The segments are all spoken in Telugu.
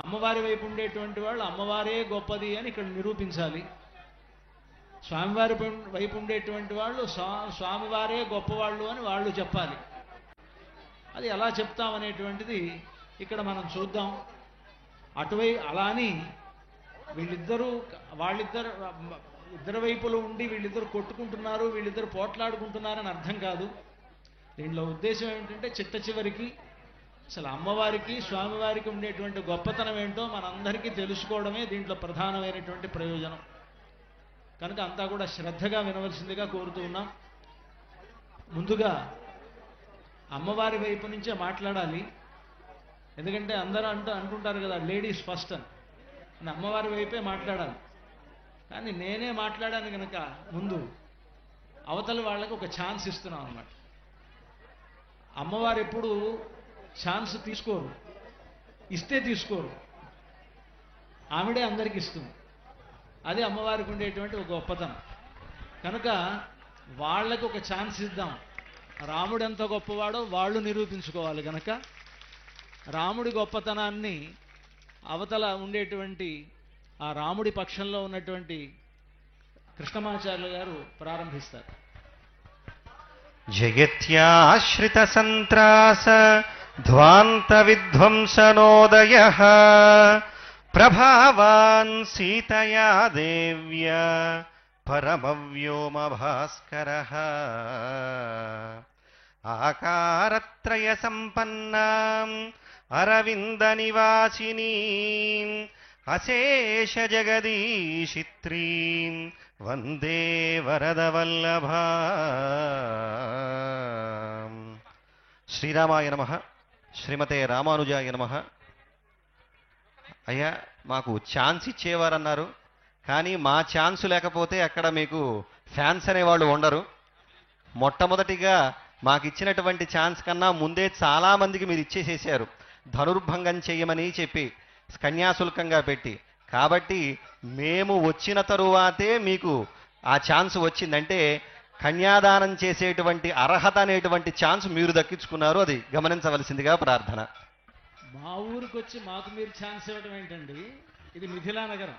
అమ్మవారి వైపు ఉండేటువంటి వాళ్ళు అమ్మవారే గొప్పది అని ఇక్కడ నిరూపించాలి. స్వామివారి వైపు ఉండేటువంటి వాళ్ళు స్వామివారే గొప్పవాళ్ళు అని వాళ్ళు చెప్పాలి. అది ఎలా చెప్తామనేటువంటిది ఇక్కడ మనం చూద్దాం. అలా అని ఇద్దరు వైపులు ఉండి వీళ్ళిద్దరు కొట్టుకుంటున్నారు, వీళ్ళిద్దరు పోట్లాడుకుంటున్నారని అర్థం కాదు. దీంట్లో ఉద్దేశం ఏమిటంటే చిట్ట చివరికి అసలు అమ్మవారికి స్వామివారికి ఉండేటువంటి గొప్పతనం ఏంటో మనందరికీ తెలుసుకోవడమే దీంట్లో ప్రధానమైనటువంటి ప్రయోజనం. కనుక అంతా కూడా శ్రద్ధగా వినవలసిందిగా కోరుతూ ఉన్నాం. ముందుగా అమ్మవారి వైపు నుంచే మాట్లాడాలి. ఎందుకంటే అందరూ అంటుంటారు కదా లేడీస్ ఫస్ట్ అని అమ్మవారి వైపే మాట్లాడాలి. కానీ నేనే మాట్లాడాను కనుక ముందు అవతల వాళ్ళకి ఒక ఛాన్స్ ఇస్తున్నాం అన్నమాట. అమ్మవారు ఎప్పుడు ఛాన్స్ తీసుకోరు, ఇస్తే తీసుకోరు, ఆవిడే అందరికి ఇస్తుంది. అదే అమ్మవారికి ఉండేటువంటి ఒక గొప్పతనం. కనుక వాళ్ళకి ఒక ఛాన్స్ ఇద్దాం. రాముడు ఎంత గొప్పవాడో వాళ్ళు నిరూపించుకోవాలి. కనుక రాముడి గొప్పతనాన్ని అవతల ఉండేటువంటి ఆ రాముడి పక్షంలో ఉన్నటువంటి కృష్ణమాచార్యులు గారు ప్రారంభిస్తారు. జయత్యాశ్రిత సంత్రాస ధ్వాంత విధ్వంసనోదయః ప్రభావాన్ సీతయా దేవ్యా పరమవ్యోమ భాస్కరః ఆకారత్రయ సంపన్నాం అరవింద నివాసినీం అశేష జగదీశిత్రీం వందే వరదవల్లభా. శ్రీరామాయ నమః. శ్రీమతే రామానుజాయ నమః. అయ్యా మాకు ఛాన్స్ ఇచ్చేవారన్నారు, కానీ మా ఛాన్స్ లేకపోతే అక్కడ మీకు ఫ్యాన్స్ అనేవాళ్ళు ఉండరు. మొట్టమొదటిగా మాకు ఇచ్చినటువంటి ఛాన్స్ కన్నా ముందే చాలామందికి మీరు ఇచ్చేసేసారు, ధనుర్భంగం చేయమని చెప్పి కన్యాశుల్కంగా పెట్టి. కాబట్టి మేము వచ్చిన తరువాతే మీకు ఆ ఛాన్స్ వచ్చిందంటే కన్యాదానం చేసేటువంటి అర్హత అనేటువంటి ఛాన్స్ మీరు దక్కించుకున్నారు. అది గమనించవలసిందిగా ప్రార్థన. మా ఊరికి వచ్చి మాకు మీరు ఛాన్స్ ఇవ్వడం ఏంటండి? ఇది మిథిలా నగరం.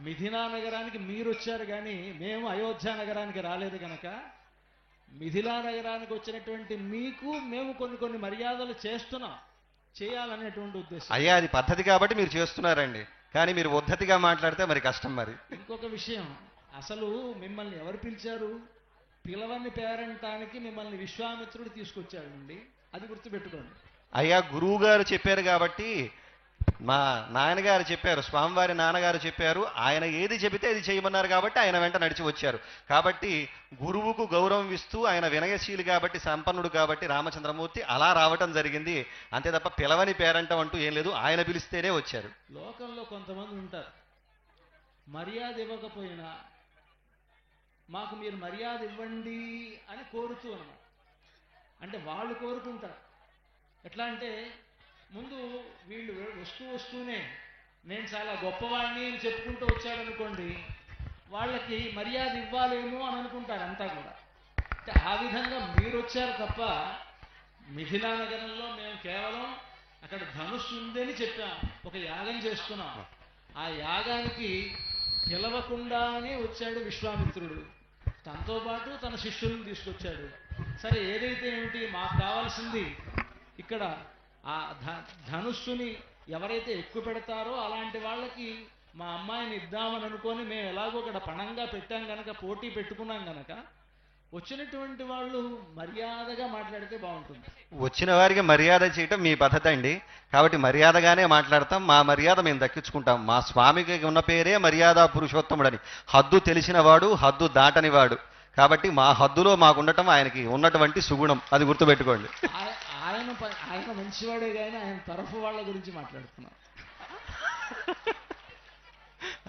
మిథిలా నగరానికి మీరు వచ్చారు, కానీ మేము అయోధ్య నగరానికి రాలేదు. కనుక మిథిలా నగరానికి వచ్చినటువంటి మీకు మేము కొన్ని మర్యాదలు చేయాలనేటువంటి ఉద్దేశం. అయ్యా అది పద్ధతి కాబట్టి మీరు చేస్తున్నారండి, కానీ మీరు పద్ధతిగా మాట్లాడితే మరి కష్టం. మరి ఇంకొక విషయం, అసలు మిమ్మల్ని ఎవరు పిలిచారు? పిలవని పేరంటానికి మిమ్మల్ని విశ్వామిత్రుడు తీసుకొచ్చాడండి, అది గుర్తుపెట్టుకోండి. అయ్యా గురువు గారు చెప్పారు కాబట్టి, మా నాన్నగారు చెప్పారు, స్వామివారి నాన్నగారు చెప్పారు, ఆయన ఏది చెబితే అది చేయమన్నారు కాబట్టి ఆయన వెంట నడిచి వచ్చారు. కాబట్టి గురువుకు గౌరవం ఇస్తూ ఆయన వినయశీలి కాబట్టి, సంపన్నుడు కాబట్టి రామచంద్రమూర్తి అలా రావటం జరిగింది. అంతే తప్ప పిలవని పేరంటం అంటూ ఏం లేదు, ఆయన పిలిస్తేనే వచ్చారు. లోకంలో కొంతమంది ఉంటారు, మర్యాద ఇవ్వకపోయినా మాకు మీరు మర్యాద ఇవ్వండి అని కోరుతూ అన్నమాట. అంటే వాళ్ళు కోరుకుంటారు. ఎట్లా అంటే ముందు వీళ్ళు వస్తూనే నేను చాలా గొప్పవాడిని అని చెప్పుకుంటూ వచ్చాడనుకోండి, వాళ్ళకి మర్యాద ఇవ్వాలేమో అని అనుకుంటారు అంతా కూడా. అంటే ఆ విధంగా మీరు వచ్చారు తప్ప మిథిలా నగరంలో మేము కేవలం అక్కడ ధనుస్సు ఉందని చెప్పాం, ఒక యాగం చేస్తున్నాం. ఆ యాగానికి పిలవకుండానే వచ్చాడు విశ్వామిత్రుడు, తనతో పాటు తన శిష్యులను తీసుకొచ్చాడు. సరే ఏదైతే ఏమిటి, మాకు కావాల్సింది ఇక్కడ ఆ ధనుస్సుని ఎవరైతే ఎక్కువ పెడతారో అలాంటి వాళ్ళకి మా అమ్మాయిని ఇద్దామని అనుకొని మేము ఎలాగో అక్కడ పణంగా పెట్టాం కనుక, పోటీ పెట్టుకున్నాం కనుక వచ్చినటువంటి వాళ్ళు మర్యాదగా మాట్లాడితే బాగుంటుంది. వచ్చిన వారికి మర్యాద చేయటం మీ పద్ధతి అండి, కాబట్టి మర్యాదగానే మాట్లాడతాం. మా మర్యాద మేము దక్కించుకుంటాం. మా స్వామికి ఉన్న పేరే మర్యాద పురుషోత్తముడని. హద్దు తెలిసిన వాడు, హద్దు దాటని వాడు. కాబట్టి మా హద్దులో మాకుండటం ఆయనకి ఉన్నటువంటి సుగుణం, అది గుర్తుపెట్టుకోండి. ఆయన మంచివాడే, కానీ ఆయన తరఫు వాళ్ళ గురించి మాట్లాడుతున్నాం.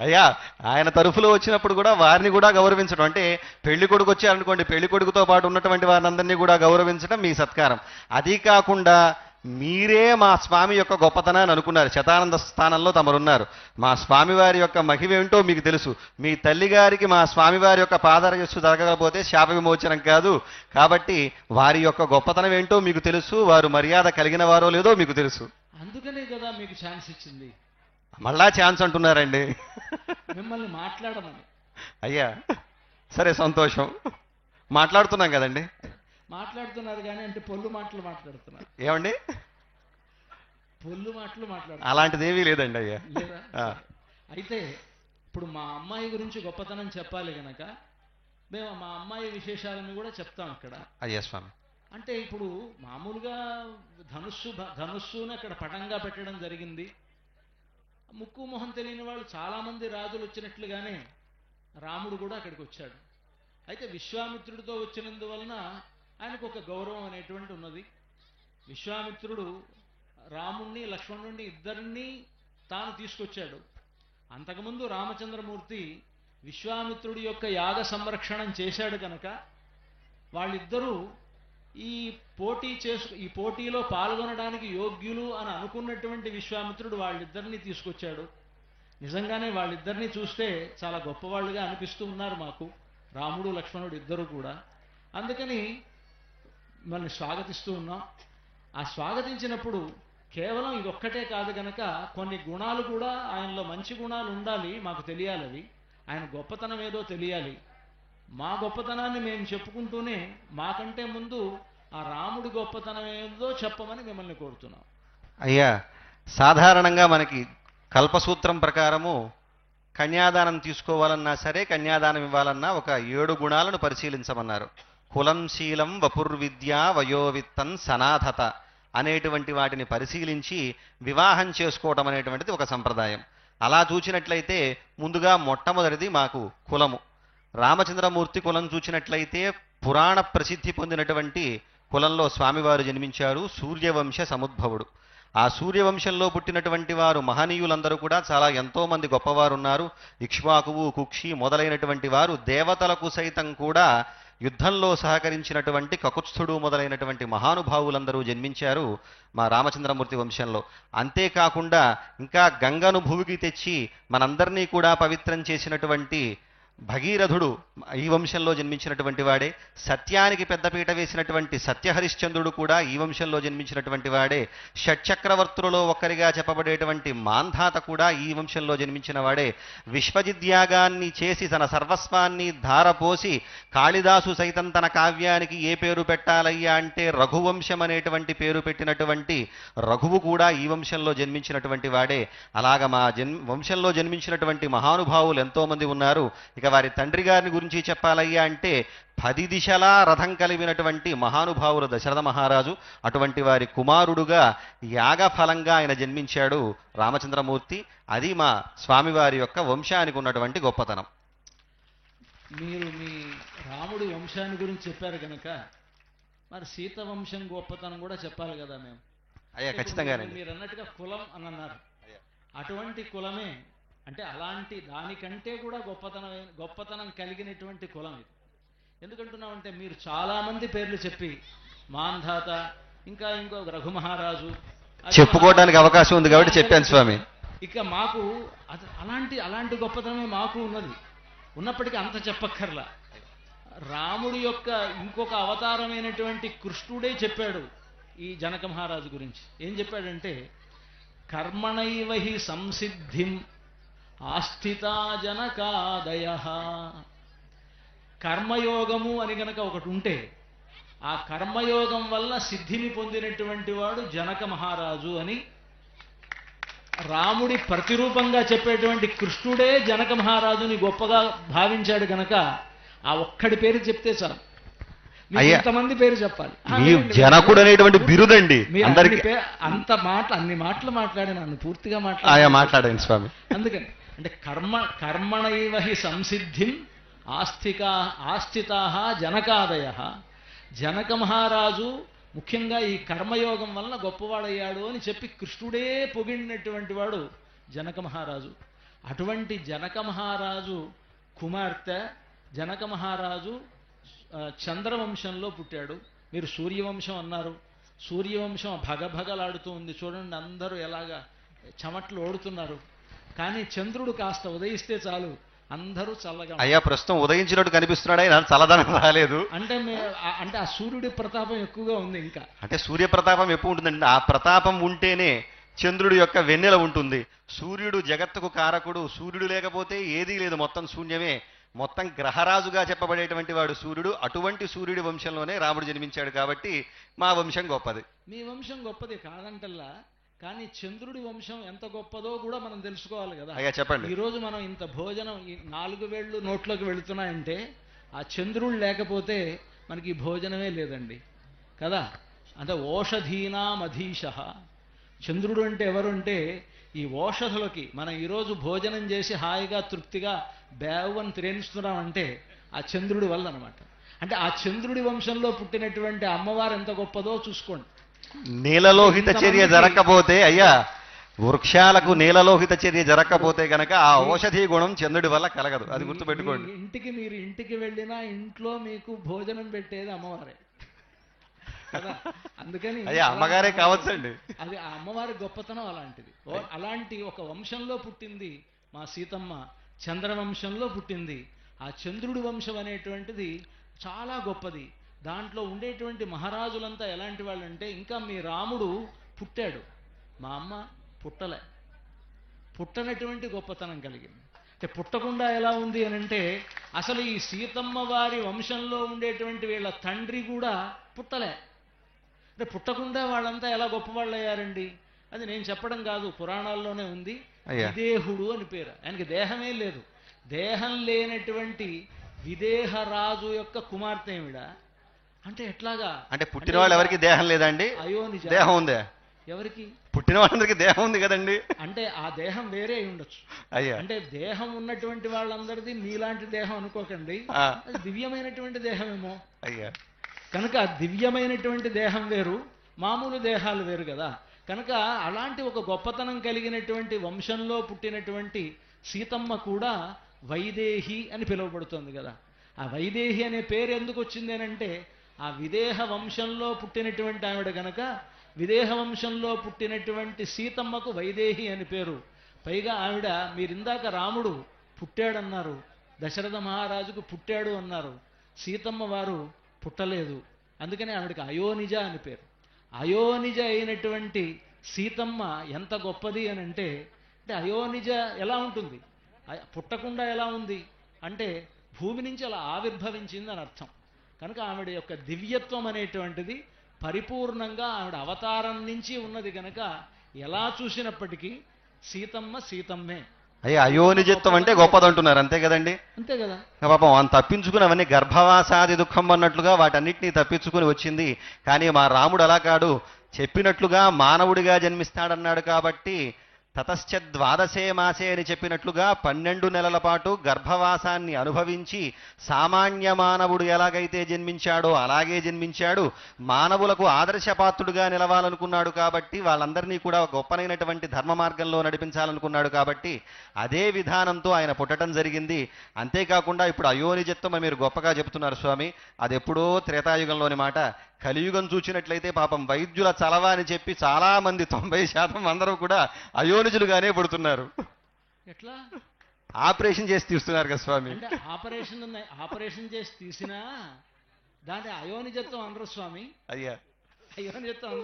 అయ్యా ఆయన తరఫులో వచ్చినప్పుడు కూడా వారిని కూడా గౌరవించడం, అంటే పెళ్లి కొడుకు వచ్చారనుకోండి, పెళ్లి కొడుకుతో పాటు ఉన్నటువంటి వారిని కూడా గౌరవించడం మీ సత్కారం. అది కాకుండా మీరే మా స్వామి యొక్క గొప్పతనాన్ని అనుకున్నారు. శతానంద స్థానంలో తమరున్నారు. మా స్వామివారి యొక్క మహిమేంటో మీకు తెలుసు. మీ తల్లిగారికి మా స్వామివారి యొక్క పాదరయస్సు జరగకపోతే శాప విమోచనం కాదు. కాబట్టి వారి యొక్క గొప్పతనం ఏంటో మీకు తెలుసు, వారు మర్యాద కలిగిన వారో లేదో మీకు తెలుసు. అందుకనే కదా మీకు ఛాన్స్ ఇచ్చింది, మళ్ళా ఛాన్స్ అంటున్నారండి. మిమ్మల్ని మాట్లాడమని. అయ్యా సరే సంతోషం, మాట్లాడుతున్నాం కదండి. మాట్లాడుతున్నారు కానీ అంటే పొల్లు మాటలు మాట్లాడుతున్నారు. ఏమండి? పొల్లు మాటలు మాట్లాడుతున్నారు. అలాంటిది ఏమీ లేదండి అయ్యా. లేదా? అయితే ఇప్పుడు మా అమ్మాయి గురించి గొప్పతనం చెప్పాలి గనక మేము మా అమ్మాయి విశేషాలను కూడా చెప్తాం ఇక్కడ. అయ్యా స్వామి. అంటే ఇప్పుడు మామూలుగా ధనుస్సును అక్కడ పటంగా పెట్టడం జరిగింది. ముక్కు మొహం తెలియని వాళ్ళు చాలామంది రాజులు వచ్చినట్లుగానే రాముడు కూడా అక్కడికి వచ్చాడు. అయితే విశ్వామిత్రుడితో వచ్చినందువలన ఆయనకు ఒక గౌరవం అనేటువంటి ఉన్నది. విశ్వామిత్రుడు రాముణ్ణి లక్ష్మణుణ్ణి ఇద్దరినీ తాను తీసుకొచ్చాడు. అంతకుముందు రామచంద్రమూర్తి విశ్వామిత్రుడి యొక్క యాగ సంరక్షణం చేశాడు కనుక వాళ్ళిద్దరూ ఈ పోటీలో పాల్గొనడానికి యోగ్యులు అని అనుకున్నటువంటి విశ్వామిత్రుడు వాళ్ళిద్దరినీ తీసుకొచ్చాడు. నిజంగానే వాళ్ళిద్దరినీ చూస్తే చాలా గొప్పవాళ్ళుగా అనిపిస్తూ ఉన్నారు మాకు, రాముడు లక్ష్మణుడు ఇద్దరు కూడా. అందుకని మిమ్మల్ని స్వాగతిస్తూ ఉన్నాం. ఆ స్వాగతించినప్పుడు కేవలం ఇదొక్కటే కాదు గనక కొన్ని గుణాలు కూడా ఆయనలో మంచి గుణాలు ఉండాలి, మాకు తెలియాలి. అవి ఆయన గొప్పతనం ఏదో తెలియాలి. మా గొప్పతనాన్ని మేము చెప్పుకుంటూనే మాకంటే ముందు ఆ రాముడి గొప్పతనం ఏదో చెప్పమని మిమ్మల్ని కోరుతున్నాం. అయ్యా సాధారణంగా మనకి కల్పసూత్రం ప్రకారము కన్యాదానం తీసుకోవాలన్నా సరే, కన్యాదానం ఇవ్వాలన్నా ఒక 7 గుణాలను పరిశీలించమన్నారు. కులం, శీలం, వపుర్విద్య, వయోవిత్తం, సనాథత అనేటువంటి వాటిని పరిశీలించి వివాహం చేసుకోవటం అనేటువంటిది ఒక సంప్రదాయం. అలా చూచినట్లయితే ముందుగా మొట్టమొదటిది మాకు కులము. రామచంద్రమూర్తి కులం చూచినట్లయితే పురాణ ప్రసిద్ధి పొందినటువంటి కులంలో స్వామివారు జన్మించారు. సూర్యవంశ సముద్భవుడు. ఆ సూర్యవంశంలో పుట్టినటువంటి వారు మహనీయులందరూ కూడా చాలా ఎంతో మంది గొప్పవారు ఉన్నారు. ఇక్ష్వాకువు, కుక్షి మొదలైనటువంటి వారు దేవతలకు సైతం కూడా యుద్ధంలో సహకరించినటువంటి కకుత్స్థుడు మొదలైనటువంటి మహానుభావులందరూ జన్మించారు మా రామచంద్రమూర్తి వంశంలో. అంతేకాకుండా ఇంకా గంగను భూమికి తెచ్చి మనందరినీ కూడా పవిత్రం చేసినటువంటి భగీరథుడు ఈ వంశంలో జన్మించినటువంటి వాడే. సత్యానికి పెద్దపీట వేసినటువంటి సత్యహరిశ్చంద్రుడు కూడా ఈ వంశంలో జన్మించినటువంటి వాడే. షట్చక్రవర్తులలో ఒక్కరిగా చెప్పబడేటువంటి మాంధాత కూడా ఈ వంశంలో జన్మించిన వాడే. విశ్వజిద్యాగాన్ని చేసి తన సర్వస్వాన్ని ధారపోసి కాళిదాసు సైతం తన కావ్యానికి ఏ పేరు పెట్టాలయ్యా అంటే రఘువంశం అనేటువంటి పేరు పెట్టినటువంటి రఘువు కూడా ఈ వంశంలో జన్మించినటువంటి వాడే. అలాగ మా వంశంలో జన్మించినటువంటి మహానుభావులు ఎంతో మంది ఉన్నారు. ఇక వారి తండ్రి గారిని గురించి చెప్పాలయ్యా అంటే 10 దిశలా రథం కలిగినటువంటి మహానుభావులు దశరథ మహారాజు. అటువంటి వారి కుమారుడుగా యాగఫలంగా ఆయన జన్మించాడు రామచంద్రమూర్తి. అది మా స్వామివారి యొక్క వంశానికి ఉన్నటువంటి గొప్పతనం. మీరు మీ రాముడి వంశాన్ని గురించి చెప్పారు కనుక మరి సీత వంశం గొప్పతనం కూడా చెప్పాలి కదా. మేము అయ్యా ఖచ్చితంగానే మీరు అన్నట్టుగా కులం అని అన్నారు. అటువంటి కులమే అంటే అలాంటి దానికంటే కూడా గొప్పతనం కలిగినటువంటి కులం ఇది. ఎందుకంటున్నామంటే మీరు చాలామంది పేర్లు చెప్పి మాంధాత ఇంకా ఇంకో రఘుమహారాజు చెప్పుకోవడానికి అవకాశం ఉంది కాబట్టి చెప్పాను స్వామి. ఇక మాకు అలాంటి గొప్పతనమే మాకు ఉన్నది. ఉన్నప్పటికీ అంత చెప్పక్కర్లా. రాముడి యొక్క ఇంకొక అవతారమైనటువంటి కృష్ణుడే చెప్పాడు ఈ జనక మహారాజు గురించి. ఏం చెప్పాడంటే కర్మణైవ హి సంసిద్ధిం ఆస్థితా జనకాదయ. కర్మయోగము అని గనక ఒకటి ఉంటే ఆ కర్మయోగం వల్ల సిద్ధిని పొందినటువంటి వాడు జనక మహారాజు అని రాముడి ప్రతిరూపంగా చెప్పేటువంటి కృష్ణుడే జనక మహారాజుని గొప్పగా భావించాడు గనక ఆ ఒక్కడి పేరు చెప్తే చాలు. ఎంతమంది పేరు చెప్పాలి. జనకుడు అనేటువంటి బిరుదండి అందరికీ. అన్ని మాటలు మాట్లాడి నన్ను పూర్తిగా మాట్లాడండి స్వామి. అందుకని అంటే కర్మణైవ హి సంసిద్ధిం ఆస్థితా జనకాదయ. జనక మహారాజు ముఖ్యంగా ఈ కర్మయోగం వలన గొప్పవాడయ్యాడు అని చెప్పి కృష్ణుడే పొగిడినటువంటి వాడు జనక మహారాజు. అటువంటి జనక మహారాజు కుమార్తె జనక మహారాజు చంద్రవంశంలో పుట్టాడు. మీరు సూర్యవంశం అన్నారు. సూర్యవంశం భగభగలాడుతూ ఉంది చూడండి, అందరూ ఎలాగా చెమట్లు ఓడుతున్నారు. కానీ చంద్రుడు కాస్త ఉదయిస్తే చాలు అందరూ చల్లగా. అయ్యా ప్రస్తుతం ఉదయించినట్టు కనిపిస్తున్నాడు, ఆయన చల్లదనం రాలేదు. అంటే అంటే ఆ సూర్యుడి ప్రతాపం ఎక్కువగా ఉంది. ఇంకా అంటే సూర్య ప్రతాపం ఎక్కువ ఉంటుందండి. ఆ ప్రతాపం ఉంటేనే చంద్రుడి యొక్క వెన్నెల ఉంటుంది. సూర్యుడు జగత్తుకు కారకుడు. సూర్యుడు లేకపోతే ఏదీ లేదు, మొత్తం శూన్యమే. మొత్తం గ్రహరాజుగా చెప్పబడేటువంటి వాడు సూర్యుడు. అటువంటి సూర్యుడి వంశంలోనే రాముడు జన్మించాడు కాబట్టి మా వంశం గొప్పది. మీ వంశం గొప్పది కాదంటల్లా, కానీ చంద్రుడి వంశం ఎంత గొప్పదో కూడా మనం తెలుసుకోవాలి కదా. అయ్యా చెప్పండి. ఈరోజు మనం ఇంత భోజనం ఈ 4 వేళ్ళు నోట్లోకి వెళుతున్నాయంటే ఆ చంద్రుడు లేకపోతే మనకి ఈ భోజనమే లేదండి కదా. అంటే ఓషధీనామధీశ. చంద్రుడు అంటే ఎవరు అంటే ఈ ఓషధులకి మనం ఈరోజు భోజనం చేసి హాయిగా తృప్తిగా బేవని త్రేణిస్తున్నామంటే ఆ చంద్రుడి వల్ల అనమాట. అంటే ఆ చంద్రుడి వంశంలో పుట్టినటువంటి అమ్మవారు ఎంత గొప్పదో చూసుకోండి. నీలలోహిత చర్య జరగకపోతే అయ్యా, వృక్షాలకు నీలలోహిత చర్య జరగకపోతే గనక ఆ ఔషధీ గుణం చంద్రుడి వల్ల కలగదు. అది గుర్తుపెట్టుకోండి. మీరు ఇంటికి వెళ్ళినా ఇంట్లో మీకు భోజనం పెట్టేది అమ్మవారే కదా. అందుకని అయ్యా అమ్మగారే కావచ్చండి. అది ఆ అమ్మవారి గొప్పతనం అలాంటిది. అలాంటి ఒక వంశంలో పుట్టింది మా సీతమ్మ, చంద్రవంశంలో పుట్టింది. ఆ చంద్రుడి వంశం అనేటువంటిది చాలా గొప్పది. దాంట్లో ఉండేటువంటి మహారాజులంతా ఎలాంటి వాళ్ళు అంటే, ఇంకా మీ రాముడు పుట్టాడు, మా అమ్మ పుట్టనటువంటి గొప్పతనం కలిగింది. అంటే పుట్టకుండా ఎలా ఉంది అని అంటే, అసలు ఈ సీతమ్మ వారి వంశంలో ఉండేటువంటి వీళ్ళ తండ్రి కూడా పుట్టలే. అంటే పుట్టకుండా వాళ్ళంతా ఎలా గొప్పవాళ్ళు అయ్యారండి? అది నేను చెప్పడం కాదు, పురాణాల్లోనే ఉంది. విదేహుడు అని పేరు. ఆయనకి దేహమే లేదు. దేహం లేనటువంటి విదేహరాజు యొక్క కుమార్తె ఏమిడ. అంటే ఎట్లాగా? అంటే పుట్టిన వాళ్ళు ఎవరికి దేహం లేదండి? అయోనిజ. దేహం ఉందే ఎవరికి? పుట్టిన వాళ్ళందరికీ దేహం ఉంది కదండి. అంటే ఆ దేహం వేరే అయి ఉండొచ్చు. అయ్యా అంటే దేహం ఉన్నటువంటి వాళ్ళందరిది మీలాంటి దేహం అనుకోకండి, అది దివ్యమైనటువంటి దేహమేమో. అయ్యా కనుక దివ్యమైనటువంటి దేహం వేరు, మామూలు దేహాలు వేరు కదా. కనుక అలాంటి ఒక గొప్పతనం కలిగినటువంటి వంశంలో పుట్టినటువంటి సీతమ్మ కూడా వైదేహి అని పిలువబడుతోంది కదా. ఆ వైదేహి అనే పేరు ఎందుకు వచ్చింది అంటే, ఆ విదేహ వంశంలో పుట్టినటువంటి ఆవిడ గనక విదేహ వంశంలో పుట్టినటువంటి సీతమ్మకు వైదేహి అని పేరు. పైగా ఆవిడ, మీరిందాక రాముడు పుట్టాడన్నారు, దశరథ మహారాజుకు పుట్టాడు అన్నారు. సీతమ్మ వారు పుట్టలేదు, అందుకని ఆవిడకి అయోనిజ అని పేరు. అయోనిజ అయినటువంటి సీతమ్మ ఎంత గొప్పది అని అంటే అయోనిజ ఎలా ఉంటుంది, పుట్టకుండా ఎలా ఉంది అంటే భూమి నుంచి అలా ఆవిర్భవించింది అని అర్థం. కనుక ఆవిడ యొక్క దివ్యత్వం అనేటువంటిది పరిపూర్ణంగా ఆవిడ అవతారం నుంచి ఉన్నది కనుక ఎలా చూసినప్పటికీ సీతమ్మ సీతమ్మే. అయ్యా అయోనిజత్వం అంటే గొప్పదంటున్నారు, అంతే కదండి. అంతే కదా. పాపం అని తప్పించుకుని అవన్నీ గర్భవాసాది దుఃఖం అన్నట్లుగా వాటన్నిటినీ తప్పించుకుని వచ్చింది. కానీ మా రాముడు అలా కాడు, చెప్పినట్లుగా మానవుడిగా జన్మిస్తాడన్నాడు కాబట్టి తతశ్చ ద్వాదశే మాసే అని చెప్పినట్లుగా 12 నెలల పాటు గర్భవాసాన్ని అనుభవించి సామాన్య మానవుడు ఎలాగైతే జన్మించాడో అలాగే జన్మించాడు. మానవులకు ఆదర్శపాత్రుడుగా నిలవాలనుకున్నాడు కాబట్టి వాళ్ళందరినీ కూడా గొప్పనైనటువంటి ధర్మ మార్గంలో నడిపించాలనుకున్నాడు కాబట్టి అదే విధానంతో ఆయన పుట్టడం జరిగింది. అంతేకాకుండా ఇప్పుడు అయోనిజత్వం మీరు గొప్పగా చెబుతున్నారు స్వామి, అది ఎప్పుడో త్రేతాయుగంలోని మాట. కలియుగం చూసినట్లయితే పాపం వైద్యుల చలవ అని చెప్పి చాలా మంది 90% అందరూ కూడా అయోనిజులుగానే పుడుతున్నారు. ఎట్లా? ఆపరేషన్ చేసి తీస్తున్నారు కదా స్వామి. అంటే ఆపరేషన్ చేసి తీసినా దాని అయోనిజత్వం అనరు స్వామి. అయ్యా అయోనిజత్వం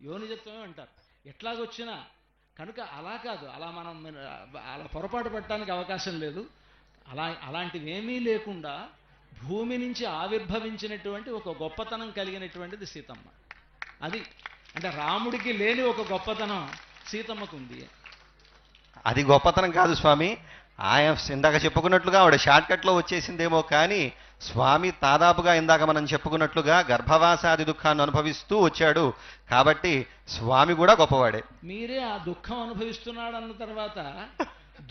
యోనిజత్వమే అంటారు ఎట్లాగొచ్చినా. కనుక అలా కాదు, అలా మనం అలా పొరపాటు పడటానికి అవకాశం లేదు. అలాంటివి ఏమీ లేకుండా భూమి నుంచి ఆవిర్భవించినటువంటి ఒక గొప్పతనం కలిగినటువంటిది సీతమ్మ. అది అంటే రాముడికి లేని ఒక గొప్పతనం సీతమ్మకు ఉంది. అది గొప్పతనం కాదు స్వామి, ఆయన ఇందాక చెప్పుకున్నట్లుగా ఆవిడ షార్ట్కట్లో వచ్చేసిందేమో కానీ స్వామి దాదాపుగా ఇందాక మనం చెప్పుకున్నట్లుగా గర్భవాసాది దుఃఖాన్ని అనుభవిస్తూ వచ్చాడు కాబట్టి స్వామి కూడా గొప్పవాడే. మీరే ఆ దుఃఖం అనుభవిస్తున్నాడు అన్న తర్వాత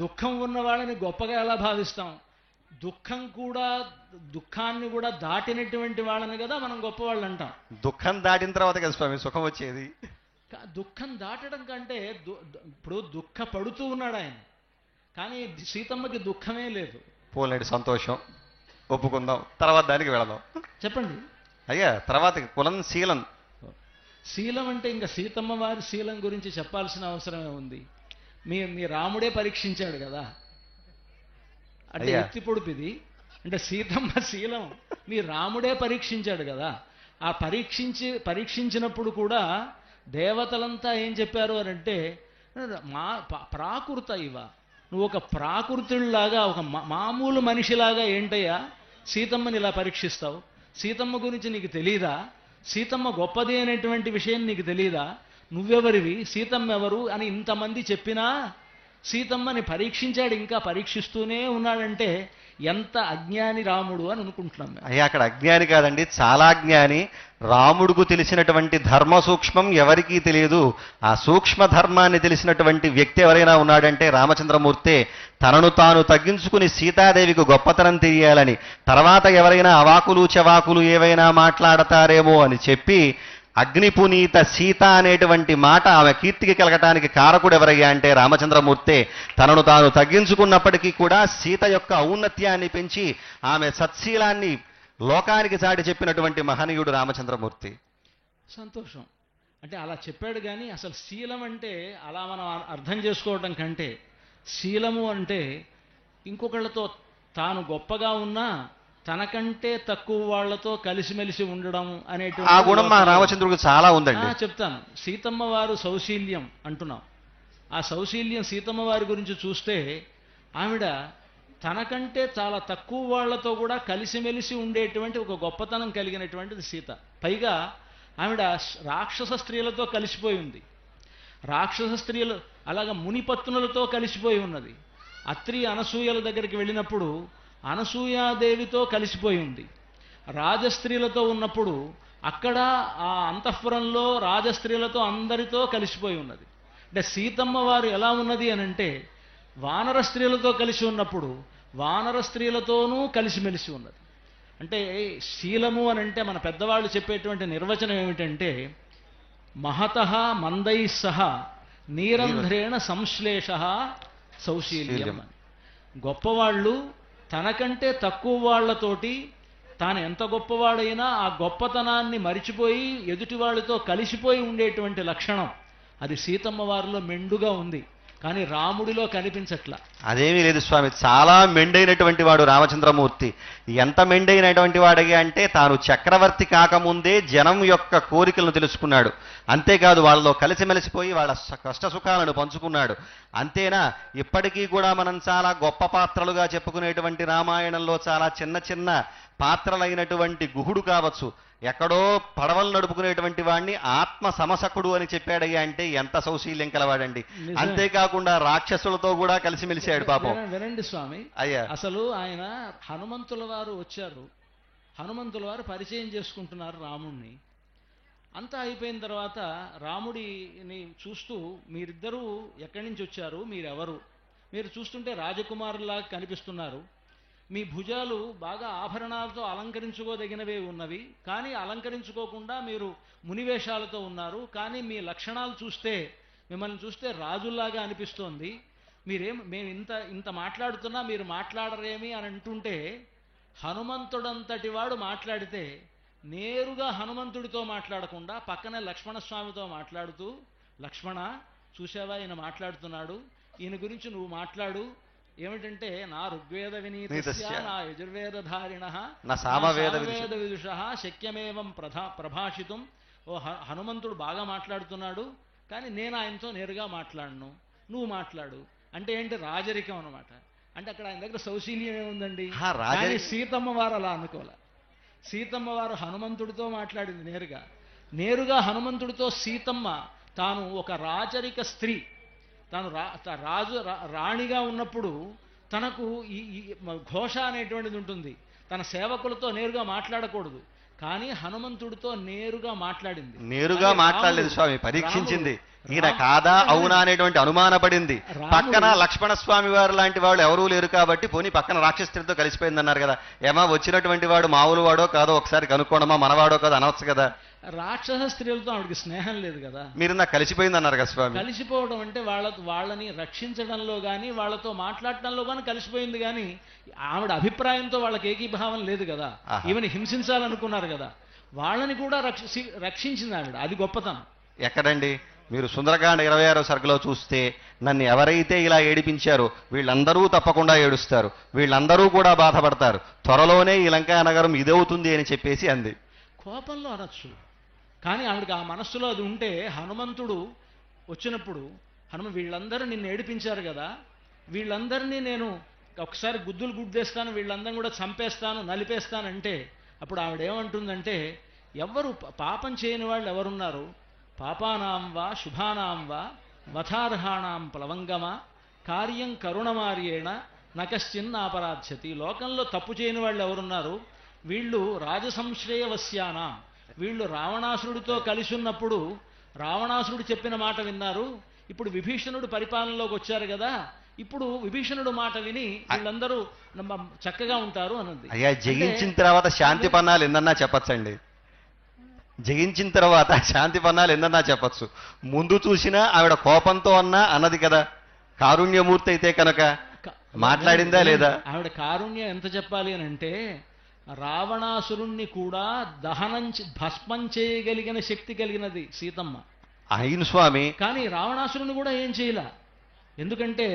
దుఃఖం ఉన్న వాళ్ళని గొప్పగా ఎలా భావిస్తాం? దుఃఖాన్ని కూడా దాటినటువంటి వాళ్ళని కదా మనం గొప్పవాళ్ళు అంటాం. దుఃఖం దాటిన తర్వాత కదా స్వామి సుఖం వచ్చేది. దుఃఖం దాటడం కంటే ఇప్పుడు దుఃఖపడుతూ ఉన్నాడు ఆయన, కానీ సీతమ్మకి దుఃఖమే లేదు. పోలేండి, సంతోషం, ఒప్పుకుందాం. తర్వాత దానికి వెళదాం. చెప్పండి అయ్యా. తర్వాత కులం శీలం. శీలం అంటే ఇంకా సీతమ్మ వారి శీలం గురించి చెప్పాల్సిన అవసరమే ఉంది. మీ రాముడే పరీక్షించాడు కదా. అంటే ఎత్తి పొడిపిది అంటే సీతమ్మ శీలం మీ రాముడే పరీక్షించాడు కదా. ఆ పరీక్షించినప్పుడు కూడా దేవతలంతా ఏం చెప్పారు అని అంటే, ప్రాకృత ఇవ, నువ్వు ఒక ప్రాకృతుల్లాగా, ఒక మామూలు మనిషిలాగా ఏంటయ్యా సీతమ్మని ఇలా పరీక్షిస్తావు? సీతమ్మ గురించి నీకు తెలీదా? సీతమ్మ గొప్పది అనేటువంటి విషయం నీకు తెలీదా? నువ్వెవరివి, సీతమ్మ ఎవరు అని ఇంతమంది చెప్పినా సీతమ్మని పరీక్షించాడు, ఇంకా పరీక్షిస్తూనే ఉన్నాడంటే ఎంత అజ్ఞాని రాముడు అని అనుకుంటున్నాం. అయ్యా, అక్కడ అజ్ఞాని కాదండి, చాలా జ్ఞాని. రాముడుకు తెలిసినటువంటి ధర్మ సూక్ష్మం ఎవరికీ తెలియదు. ఆ సూక్ష్మ ధర్మాన్ని తెలిసినటువంటి వ్యక్తి ఎవరైనా ఉన్నాడంటే రామచంద్రమూర్తే. తనను తాను తగ్గించుకుని సీతాదేవికి గొప్పతనం తెలియాలని, తర్వాత ఎవరైనా అవాకులు చవాకులు ఏవైనా మాట్లాడతారేమో అని చెప్పి అగ్నిపునీత సీత అనేటువంటి మాట ఆమె కీర్తికి కలగటానికి కారకుడు ఎవరయ్యా అంటే రామచంద్రమూర్తే. తనను తాను తగ్గించుకున్నప్పటికీ కూడా సీత యొక్క ఔన్నత్యాన్ని పెంచి ఆమె సత్శీలాన్ని లోకానికి చాటి చెప్పినటువంటి మహనీయుడు రామచంద్రమూర్తి. సంతోషం. అంటే అలా చెప్పాడు. కానీ అసలు శీలం అంటే అలా మనం అర్థం చేసుకోవటం కంటే, శీలము అంటే ఇంకొకళ్ళతో తాను గొప్పగా ఉన్నా తనకంటే తక్కువ వాళ్లతో కలిసిమెలిసి ఉండడం అనేటువంటి ఆ గుణం మా రామచంద్రుడికి చాలా ఉందండి. చెప్తాను. సీతమ్మ వారు సౌశీల్యం అంటున్నాం. ఆ సౌశీల్యం సీతమ్మ వారి గురించి చూస్తే ఆవిడ తనకంటే చాలా తక్కువ వాళ్లతో కూడా కలిసిమెలిసి ఉండేటువంటి ఒక గొప్పతనం కలిగినటువంటిది సీత. పైగా ఆవిడ రాక్షస స్త్రీలతో కలిసిపోయి ఉంది. రాక్షస స్త్రీలు అలాగా మునిపత్నులతో కలిసిపోయి ఉన్నది. అత్రి అనసూయల దగ్గరికి వెళ్ళినప్పుడు అనసూయాదేవితో కలిసిపోయి ఉంది. రాజస్త్రీలతో ఉన్నప్పుడు అక్కడ ఆ అంతఃపురంలో రాజస్త్రీలతో అందరితో కలిసిపోయి ఉన్నది. అంటే సీతమ్మ వారు ఎలా ఉన్నది అని అంటే, వానర స్త్రీలతో కలిసి ఉన్నప్పుడు వానర స్త్రీలతోనూ కలిసిమెలిసి ఉన్నది. అంటే శీలము అని అంటే మన పెద్దవాళ్ళు చెప్పేటువంటి నిర్వచనం ఏమిటంటే, మహతః మందై సహ నీరంధ్రేణ సంశ్లేష సౌశీల్యం అని. గొప్పవాళ్ళు తనకంటే తక్కువ వాళ్లతోటి తాను ఎంత గొప్పవాడైనా ఆ గొప్పతనాన్ని మరిచిపోయి ఎదుటి వాళ్ళతో కలిసిపోయి ఉండేటువంటి లక్షణం అది సీతమ్మ వారిలో మెండుగా ఉంది. కానీ రాముడిలో కనిపించట్లా. అదేమీ లేదు స్వామి, చాలా మెండైనటువంటి వాడు రామచంద్రమూర్తి. ఎంత మెండైనటువంటి వాడిగా అంటే తాను చక్రవర్తి కాకముందే జనం యొక్క కోరికలను తెలుసుకున్నాడు. అంతేకాదు వాళ్ళలో కలిసిమెలిసిపోయి వాళ్ళ కష్ట సుఖాలను పంచుకున్నాడు. అంతేనా, ఇప్పటికీ కూడా మనం చాలా గొప్ప పాత్రలుగా చెప్పుకునేటువంటి రామాయణంలో చాలా చిన్న చిన్న పాత్రలైనటువంటి గుహుడు కావచ్చు, ఎక్కడో పడవలు నడుపుకునేటువంటి వాడిని ఆత్మ సమసకుడు అని చెప్పాడయ్యా అంటే ఎంత సౌశీల్యం కలవాడండి. అంతేకాకుండా రాక్షసులతో కూడా కలిసిమెలిసాడు పాపం. వినండి స్వామి, అయ్యా అసలు ఆయన హనుమంతుల వారు వచ్చారు, హనుమంతుల వారు పరిచయం చేసుకుంటున్నారు రాముణ్ణి. అంతా అయిపోయిన తర్వాత రాముడిని చూస్తూ, మీరిద్దరూ ఎక్కడి నుంచి వచ్చారు, మీరెవరు, మీరు చూస్తుంటే రాజకుమారులాగా కనిపిస్తున్నారు, మీ భుజాలు బాగా ఆభరణాలతో అలంకరించుకోదగినవే ఉన్నవి, కానీ అలంకరించుకోకుండా మీరు మునివేషాలతో ఉన్నారు, కానీ మీ లక్షణాలు చూస్తే మిమ్మల్ని చూస్తే రాజుల్లాగా అనిపిస్తోంది, మేము ఇంత మాట్లాడుతున్నా మీరు మాట్లాడరేమి అని అంటుంటే, హనుమంతుడంతటి వాడు మాట్లాడితే నేరుగా హనుమంతుడితో మాట్లాడకుండా పక్కనే లక్ష్మణస్వామితో మాట్లాడుతూ, లక్ష్మణ చూసావా ఈయన మాట్లాడుతున్నాడు, ఈయన గురించి నువ్వు మాట్లాడు, ఏమిటంటే నా ఋగ్వేద వినీతస్య నా యజుర్వేదధారిణ నా సామవేద విదుషః శక్యమేవం ప్రభాషితుం. ఓ హనుమంతుడు బాగా మాట్లాడుతున్నాడు, కానీ నేను ఆయనతో నేరుగా మాట్లాడను, నువ్వు మాట్లాడు అంటే ఏంటి, రాజరికం అనమాట. అంటే అక్కడ ఆయన దగ్గర సౌశీల్యం ఏముందండి. కానీ సీతమ్మ వారు అలా అనుకోలే. సీతమ్మ వారు హనుమంతుడితో మాట్లాడింది నేరుగా హనుమంతుడితో. సీతమ్మ తాను ఒక రాజరిక స్త్రీ, తాను రాణిగా ఉన్నప్పుడు తనకు ఈ ఘోష అనేటువంటిది ఉంటుంది. తన సేవకులతో నేరుగా మాట్లాడకూడదు, కానీ హనుమంతుడితో నేరుగా మాట్లాడింది. నేరుగా మాట్లాడలేదు స్వామి, పరీక్షించింది. ఈయన కాదా అవునా అనేటువంటి అనుమానపడింది. పక్కన లక్ష్మణ స్వామి వారు లాంటి వాళ్ళు ఎవరూ లేరు కాబట్టి పోనీ పక్కన రాక్షసులతో కలిసిపోయింది అన్నారు కదా. ఏమా వచ్చినటువంటి వాడు మామూలు వాడో కాదో ఒకసారి కనుక్కోవడమా, మనవాడో కాదో అనవచ్చు కదా. రాక్షస స్త్రీలతో ఆవిడకి స్నేహం లేదు కదా. మీరు నాకు కలిసిపోయింది అన్నారు కదా స్వామి. కలిసిపోవడం అంటే వాళ్ళని రక్షించడంలో కానీ వాళ్ళతో మాట్లాడటంలో కానీ కలిసిపోయింది, కానీ ఆవిడ అభిప్రాయంతో వాళ్ళకి ఏకీభావం లేదు కదా. ఈమెను హింసించాలనుకున్నారు కదా, వాళ్ళని కూడా రక్షించింది ఆవిడ. అది గొప్పతనం. ఎక్కడండి మీరు సుందరకాండ 26వ సర్గలో చూస్తే, నన్ను ఎవరైతే ఇలా ఏడిపించారో వీళ్ళందరూ తప్పకుండా ఏడుస్తారు, వీళ్ళందరూ కూడా బాధపడతారు, త్వరలోనే ఈ లంకా నగరం ఇదవుతుంది అని చెప్పేసి అంది. కోపంలో అనొచ్చు, కానీ ఆవిడకి ఆ మనస్సులో అది ఉంటే హనుమంతుడు వచ్చినప్పుడు వీళ్ళందరూ నిన్ను ఏడిపించారు కదా, వీళ్ళందరినీ నేను ఒకసారి గుద్దులు గుద్దేస్తాను, వీళ్ళందరినీ కూడా చంపేస్తాను, నలిపేస్తానంటే అప్పుడు ఆవిడ ఏమంటుందంటే, ఎవరు పాపం చేయని వాళ్ళు ఎవరున్నారు, పాపానాం వా శుభానాం వా వథార్హాణాం ప్లవంగమా కార్యం కరుణమార్యేణ నకశ్చిన్నాపరాధ్యతి. లోకంలో తప్పు చేయని వాళ్ళు ఎవరున్నారు, వీళ్ళు రాజసంశ్రయవస్యానాం, వీళ్ళు రావణాసురుడితో కలిసి ఉన్నప్పుడు రావణాసురుడు చెప్పిన మాట విన్నారు, ఇప్పుడు విభీషణుడు పరిపాలనలోకి వచ్చారు కదా, ఇప్పుడు విభీషణుడు మాట విని వీళ్ళందరూ చక్కగా ఉంటారు అన్నది. అయ్యా జయించిన తర్వాత శాంతి పన్నాలు ఎన్నన్నా చెప్పచ్చండి, జయించిన తర్వాత శాంతి పన్నాలు ఎన్నన్నా చెప్పచ్చు. ముందు చూసినా ఆవిడ కోపంతో అన్నా అన్నది కదా, కారుణ్యమూర్తి అయితే కనుక మాట్లాడిందా లేదా? ఆవిడ కారుణ్యం ఎంత చెప్పాలి అని అంటే, రావణాసురుణ్ణి కూడా భస్మం చేయగలిగిన శక్తి కలిగినది సీతమ్మ. అయిన స్వామి, కానీ రావణాసురుని కూడా ఏం చేయలా. ఎందుకంటే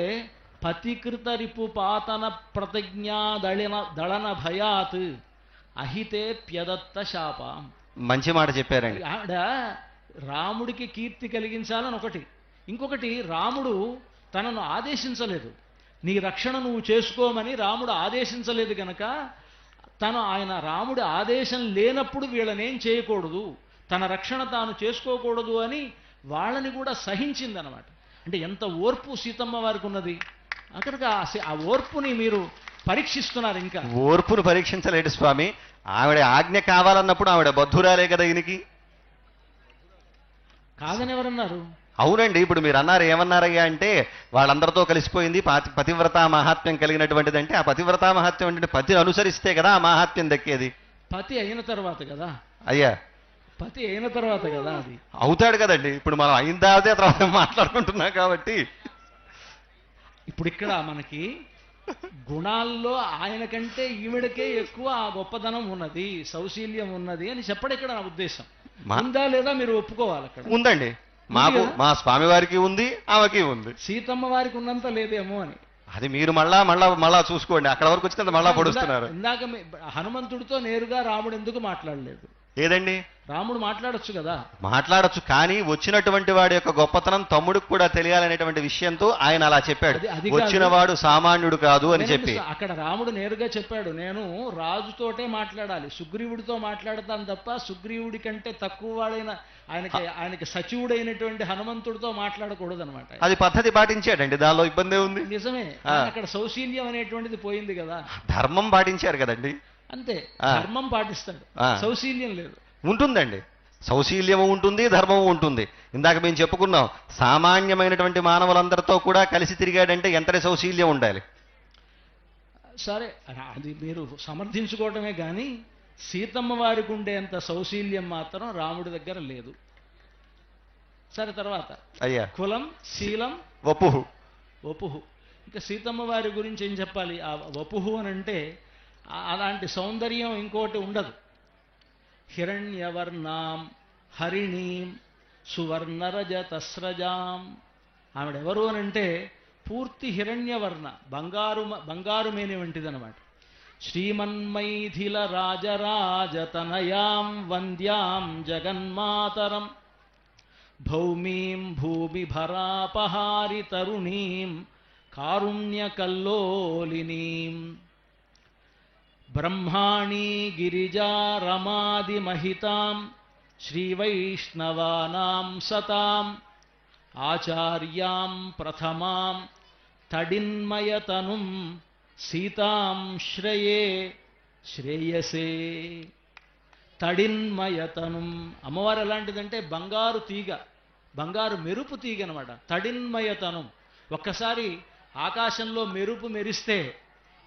పతికృత రిపు పాతన ప్రతిజ్ఞా దళన భయాత్ అహితే ప్యదత్త శాపం. మంచి మాట చెప్పారండి. ఆవిడ రాముడికి కీర్తి కలిగించాలని ఒకటి, ఇంకొకటి రాముడు తనను ఆదేశించలేదు, నీ రక్షణ నువ్వు చేసుకోమని రాముడు ఆదేశించలేదు కనుక ఆయన రాముడి ఆదేశం లేనప్పుడు వీళ్ళనేం చేయకూడదు, తన రక్షణ తాను చేసుకోకూడదు అని వాళ్ళని కూడా సహించిందనమాట. అంటే ఎంత ఓర్పు సీతమ్మ వారికి ఉన్నది. అక్కడికి ఆ ఓర్పుని మీరు పరీక్షిస్తున్నారు. ఇంకా ఓర్పును పరీక్షించలేడు స్వామి, ఆవిడ ఆజ్ఞ కావాలన్నప్పుడు ఆవిడ బద్ధురాలే కదా ఈయనకి. కాదని ఎవరన్నారు? అవునండి, ఇప్పుడు మీరు అన్నారు, ఏమన్నారయ్యా అంటే వాళ్ళందరితో కలిసిపోయింది, పతివ్రతా మహాత్మ్యం కలిగినటువంటిది. అంటే ఆ పతివ్రతా మహాత్మ్యం అంటే పతిని అనుసరిస్తే కదా ఆ మహాత్మ్యం దక్కేది. పతి అయిన తర్వాత కదా అయ్యా, పతి అయిన తర్వాత కదా అది అవుతాడు కదండి. ఇప్పుడు మనం అయిన తర్వాత మాట్లాడుకుంటున్నాం కాబట్టి ఇప్పుడు ఇక్కడ మనకి గుణాల్లో ఆయన కంటే ఈవిడకే ఎక్కువ ఆ గొప్పదనం ఉన్నది, సౌశీల్యం ఉన్నది అని చెప్పడం ఇక్కడ నా ఉద్దేశం. ఉందా లేదా మీరు ఒప్పుకోవాలి. అక్కడ ఉందండి, మాకు మా స్వామి వారికి ఉంది, ఆమెకి ఉంది. సీతమ్మ వారికి ఉన్నంత లేదేమో అని అది మీరు మళ్ళా చూసుకోండి. అక్కడ వరకు వచ్చినంత మళ్ళా పొడుస్తున్నారు. ఇందాక హనుమంతుడితో నేరుగా రాముడు ఎందుకు మాట్లాడలేదు? ఏదండి, రాముడు మాట్లాడొచ్చు కదా. మాట్లాడొచ్చు, కానీ వచ్చినటువంటి వాడి యొక్క గొప్పతనం తమ్ముడికి కూడా తెలియాలనేటువంటి విషయంతో ఆయన అలా చెప్పాడు. వచ్చిన వాడు సామాన్యుడు కాదు అని చెప్పి. అక్కడ రాముడు నేరుగా చెప్పాడు, నేను రాజుతోటే మాట్లాడాలి, సుగ్రీవుడితో మాట్లాడతాను తప్ప సుగ్రీవుడి కంటే తక్కువ వాడైన ఆయనకి సచివుడైనటువంటి హనుమంతుడితో మాట్లాడకూడదు అనమాట. అది పద్ధతి పాటించాడండి, దానిలో ఇబ్బంది ఉంది. నిజమే, అక్కడ సౌశీల్యం అనేటువంటిది పోయింది కదా. ధర్మం పాటించారు కదండి. అంతే, ధర్మం పాటిస్తాడు, సౌశీల్యం లేదు. ఉంటుందండి, సౌశీల్యము ఉంటుంది, ధర్మము ఉంటుంది. ఇందాక మేము చెప్పుకున్నాం, సామాన్యమైనటువంటి మానవులందరితో కూడా కలిసి తిరిగాడంటే ఎంతటి సౌశీల్యం ఉండాలి. సరే, అది మీరు సమర్థించుకోవటమే కానీ సీతమ్మ వారికి ఉండేంత సౌశీల్యం మాత్రం రాముడి దగ్గర లేదు. సరే, తర్వాత అయ్యా కులం శీలం వపుహు. ఇంకా సీతమ్మ వారి గురించి ఏం చెప్పాలి? ఆ వపుహు అని అంటే అలాంటి సౌందర్యం ఇంకోటి ఉండదు. హిరణ్యవర్ణాం హరిణీం సువర్ణరజతస్రజాం. ఆవిడెవరు అని అంటే పూర్తి హిరణ్యవర్ణ, బంగారు మేని వంటిదనమాట. శ్రీమన్మైథిల రాజరాజతనయాం వంద్యాం జగన్మాతరం భౌమీం భూమిభరాపహారి తరుణీం కారుణ్యకల్లోలినీం బ్రహ్మాణీ గిరిజా రమాదిమహితాం శ్రీవైష్ణవానాం సతాం ఆచార్యాం ప్రథమాం తడిన్మయతనుం సీతాం శ్రేయసే. తడిన్మయతనుం, అమ్మవారు ఎలాంటిదంటే బంగారు తీగ, బంగారు మెరుపు తీగ అనమాట. తడిన్మయతనుం, ఒక్కసారి ఆకాశంలో మెరుపు మెరిస్తే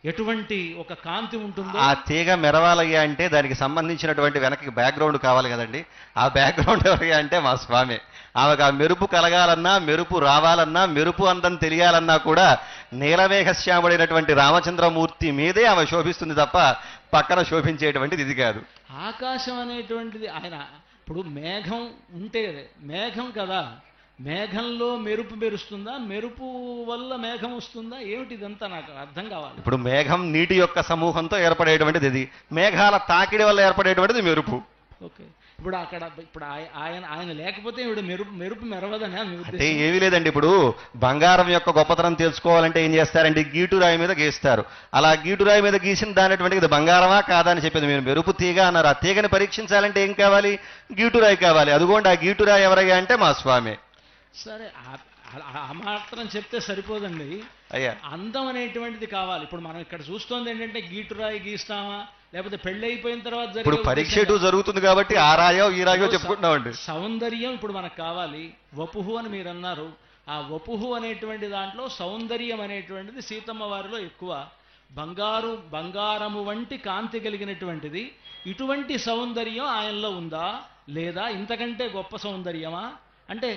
ఎటువంటి ఒక కాంతి ఉంటుందో. ఆ తీగ మెరవాలయ్యా అంటే దానికి సంబంధించినటువంటి వెనక్కి బ్యాక్గ్రౌండ్ కావాలి కదండి. ఆ బ్యాక్గ్రౌండ్ ఎవరయ్యా అంటే మా స్వామి. ఆమెకు ఆ మెరుపు కలగాలన్నా, మెరుపు రావాలన్నా, మెరుపు అందం తెలియాలన్నా కూడా నీలమేఘశ్యాముడైనటువంటి రామచంద్రమూర్తి మీదే ఆమె శోభిస్తుంది తప్ప పక్కన శోభించేటువంటిది ఇది కాదు. ఆకాశం అనేటువంటిది ఆయన ఇప్పుడు మేఘం ఉంటే మేఘం కదా, మేఘంలో మెరుపు మెరుస్తుందా, మెరుపు వల్ల మేఘం వస్తుందా, ఏమిటి ఇదంతా నాకు అర్థం కావాలి. ఇప్పుడు మేఘం నీటి యొక్క సమూహంతో ఏర్పడేటువంటిది ఇది, మేఘాల తాకిడి వల్ల ఏర్పడేటువంటిది మెరుపు. ఓకే, ఇప్పుడు అక్కడ ఇప్పుడు ఆయన ఆయన లేకపోతే ఇప్పుడు మెరుపు మెరవదని మీ అంటే ఉద్దేశం? ఏమీ లేదండి. ఇప్పుడు బంగారం యొక్క గొప్పతనం తెలుసుకోవాలంటే ఏం చేస్తారంటే గీటు రాయి మీద గీస్తారు. అలా గీటు రాయి మీద గీసిన దానిటువంటి ఇది బంగారమా కాదా అని చెప్పేది. మీరు మెరుపు తీగ అన్నారు. ఆ తీగని పరీక్షించాలంటే ఏం కావాలి? గీటు రాయి కావాలి. అదిగోండి ఆ గీటు రాయి ఎవరయ్యా అంటే మా స్వామి. సరే, ఆ మాత్రం చెప్తే సరిపోదండి. అయ్యా, అందం అనేటువంటిది కావాలి. ఇప్పుడు మనం ఇక్కడ చూస్తోంది ఏంటంటే గీటురాయి గీస్తామా, లేకపోతే పెళ్లి అయిపోయిన తర్వాత ఇప్పుడు పరీక్ష ఎటు జరుగుతుంది కాబట్టి ఆ రాయో ఈ రాయో చెప్పుకుంటున్నామండి. సౌందర్యం ఇప్పుడు మనకు కావాలి. వపుహు అని మీరు అన్నారు. ఆ వపుహు అనేటువంటి దాంట్లో సౌందర్యం అనేటువంటిది సీతమ్మ వారిలో ఎక్కువ. బంగారము వంటి కాంతి కలిగినటువంటిది. ఇటువంటి సౌందర్యం ఆయనలో ఉందా లేదా? ఇంతకంటే గొప్ప సౌందర్యమా? అంటే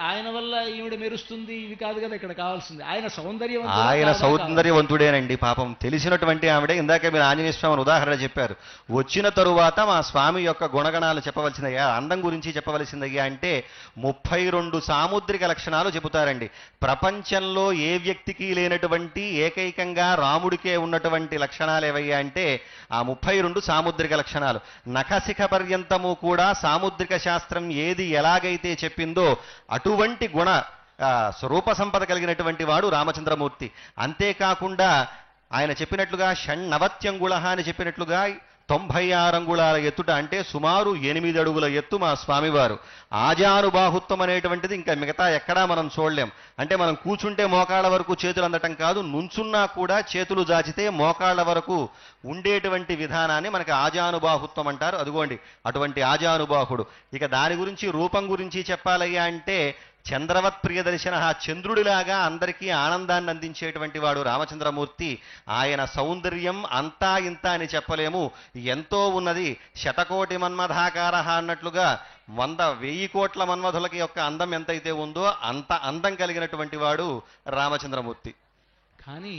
ఆయన వల్ల ఈవిడ మెరుస్తుంది ఇవి కాదు కదా ఇక్కడ కావాల్సింది. ఆయన సౌందర్యవంతుడేనండి. పాపం తెలిసినటువంటి ఆవిడే. ఇందాక మీరు ఆంజనేయ స్వామి ఉదాహరణ చెప్పారు. వచ్చిన తరువాత మా స్వామి యొక్క గుణగణాలు చెప్పవలసిందయ్యా, అందం గురించి చెప్పవలసిందయ్యా అంటే 32 సాముద్రిక లక్షణాలు చెబుతారండి. ప్రపంచంలో ఏ వ్యక్తికి లేనటువంటి ఏకైకంగా రాముడికే ఉన్నటువంటి లక్షణాలు ఏవయ్యా అంటే ఆ 32 సాముద్రిక లక్షణాలు. నఖశిఖ పర్యంతము కూడా సాముద్రిక శాస్త్రం ఏది ఎలాగైతే చెప్పిందో అటువంటి గుణ స్వరూప సంపద కలిగినటువంటి వాడు రామచంద్రమూర్తి. అంతేకాకుండా ఆయన చెప్పినట్లుగా షణ్ణవత్యంగుళ అని చెప్పినట్లుగా 96 అంగుళాల ఎత్తుట అంటే సుమారు 8 అడుగుల ఎత్తు మా స్వామివారు. ఆజానుబాహుత్వం అనేటువంటిది ఇంకా మిగతా ఎక్కడా మనం చూడలేం. అంటే మనం కూర్చుంటే మోకాళ్ళ వరకు చేతులు అందటం కాదు, నుంచున్నా కూడా చేతులు జాచితే మోకాళ్ళ వరకు ఉండేటువంటి విధానాన్ని మనకి ఆజానుబాహుత్వం అంటారు. అదిగోండి అటువంటి ఆజానుబాహుడు. ఇక దాని గురించి రూపం గురించి చెప్పాలయ్యా అంటే చంద్రవత్ ప్రియదర్శన, చంద్రుడిలాగా అందరికీ ఆనందాన్ని అందించేటువంటి వాడు రామచంద్రమూర్తి. ఆయన సౌందర్యం అంతా ఇంత అని చెప్పలేము, ఎంతో ఉన్నది. శతకోటి మన్మథాకార అన్నట్లుగా 100,000 కోట్ల మన్మధులకి యొక్క అందం ఎంతైతే ఉందో అంత అందం కలిగినటువంటి వాడు రామచంద్రమూర్తి. కానీ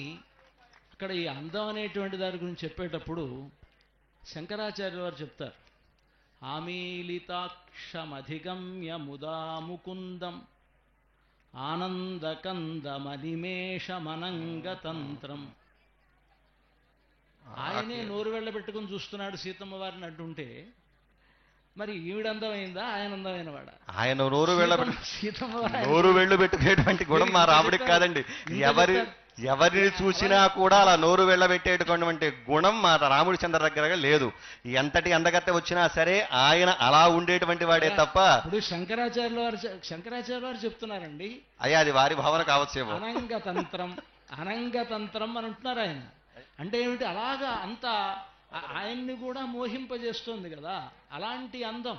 అక్కడ ఈ అందం అనేటువంటి దాని గురించి చెప్పేటప్పుడు శంకరాచార్య వారు చెప్తారు, ఆమీలితాక్షమధిగమ్య ముదా ముకుందం ఆనందకందమనిమేషమనంగతంత్రం. ఆయనే నోరు వెళ్ళబెట్టుకుని చూస్తున్నాడు సీతమ్మ వారిని అంటుంటే మరి ఈవిడ అందమైందా ఆయన అందమైన వాడా? ఆయన నోరు వెళ్ళు పెట్టుకునేటువంటి గుణం మా రాముడికి కాదండి. ఎవరిని చూసినా కూడా అలా నోరు వెళ్ళబెట్టేటువంటి గుణం మా రాముడి చంద్ర దగ్గర లేదు. ఎంతటి అందగత్తె వచ్చినా సరే ఆయన అలా ఉండేటువంటి వాడే తప్ప. ఇప్పుడు శంకరాచార్యుల వారు చెప్తున్నారండి. అయ్యా అది వారి భావన కావచ్చేమో. అనంగతంత్రం అని అంటున్నారు ఆయన. అంటే ఏమిటి? అలాగా అంత ఆయన్ని కూడా మోహింపజేస్తోంది కదా అలాంటి అందం.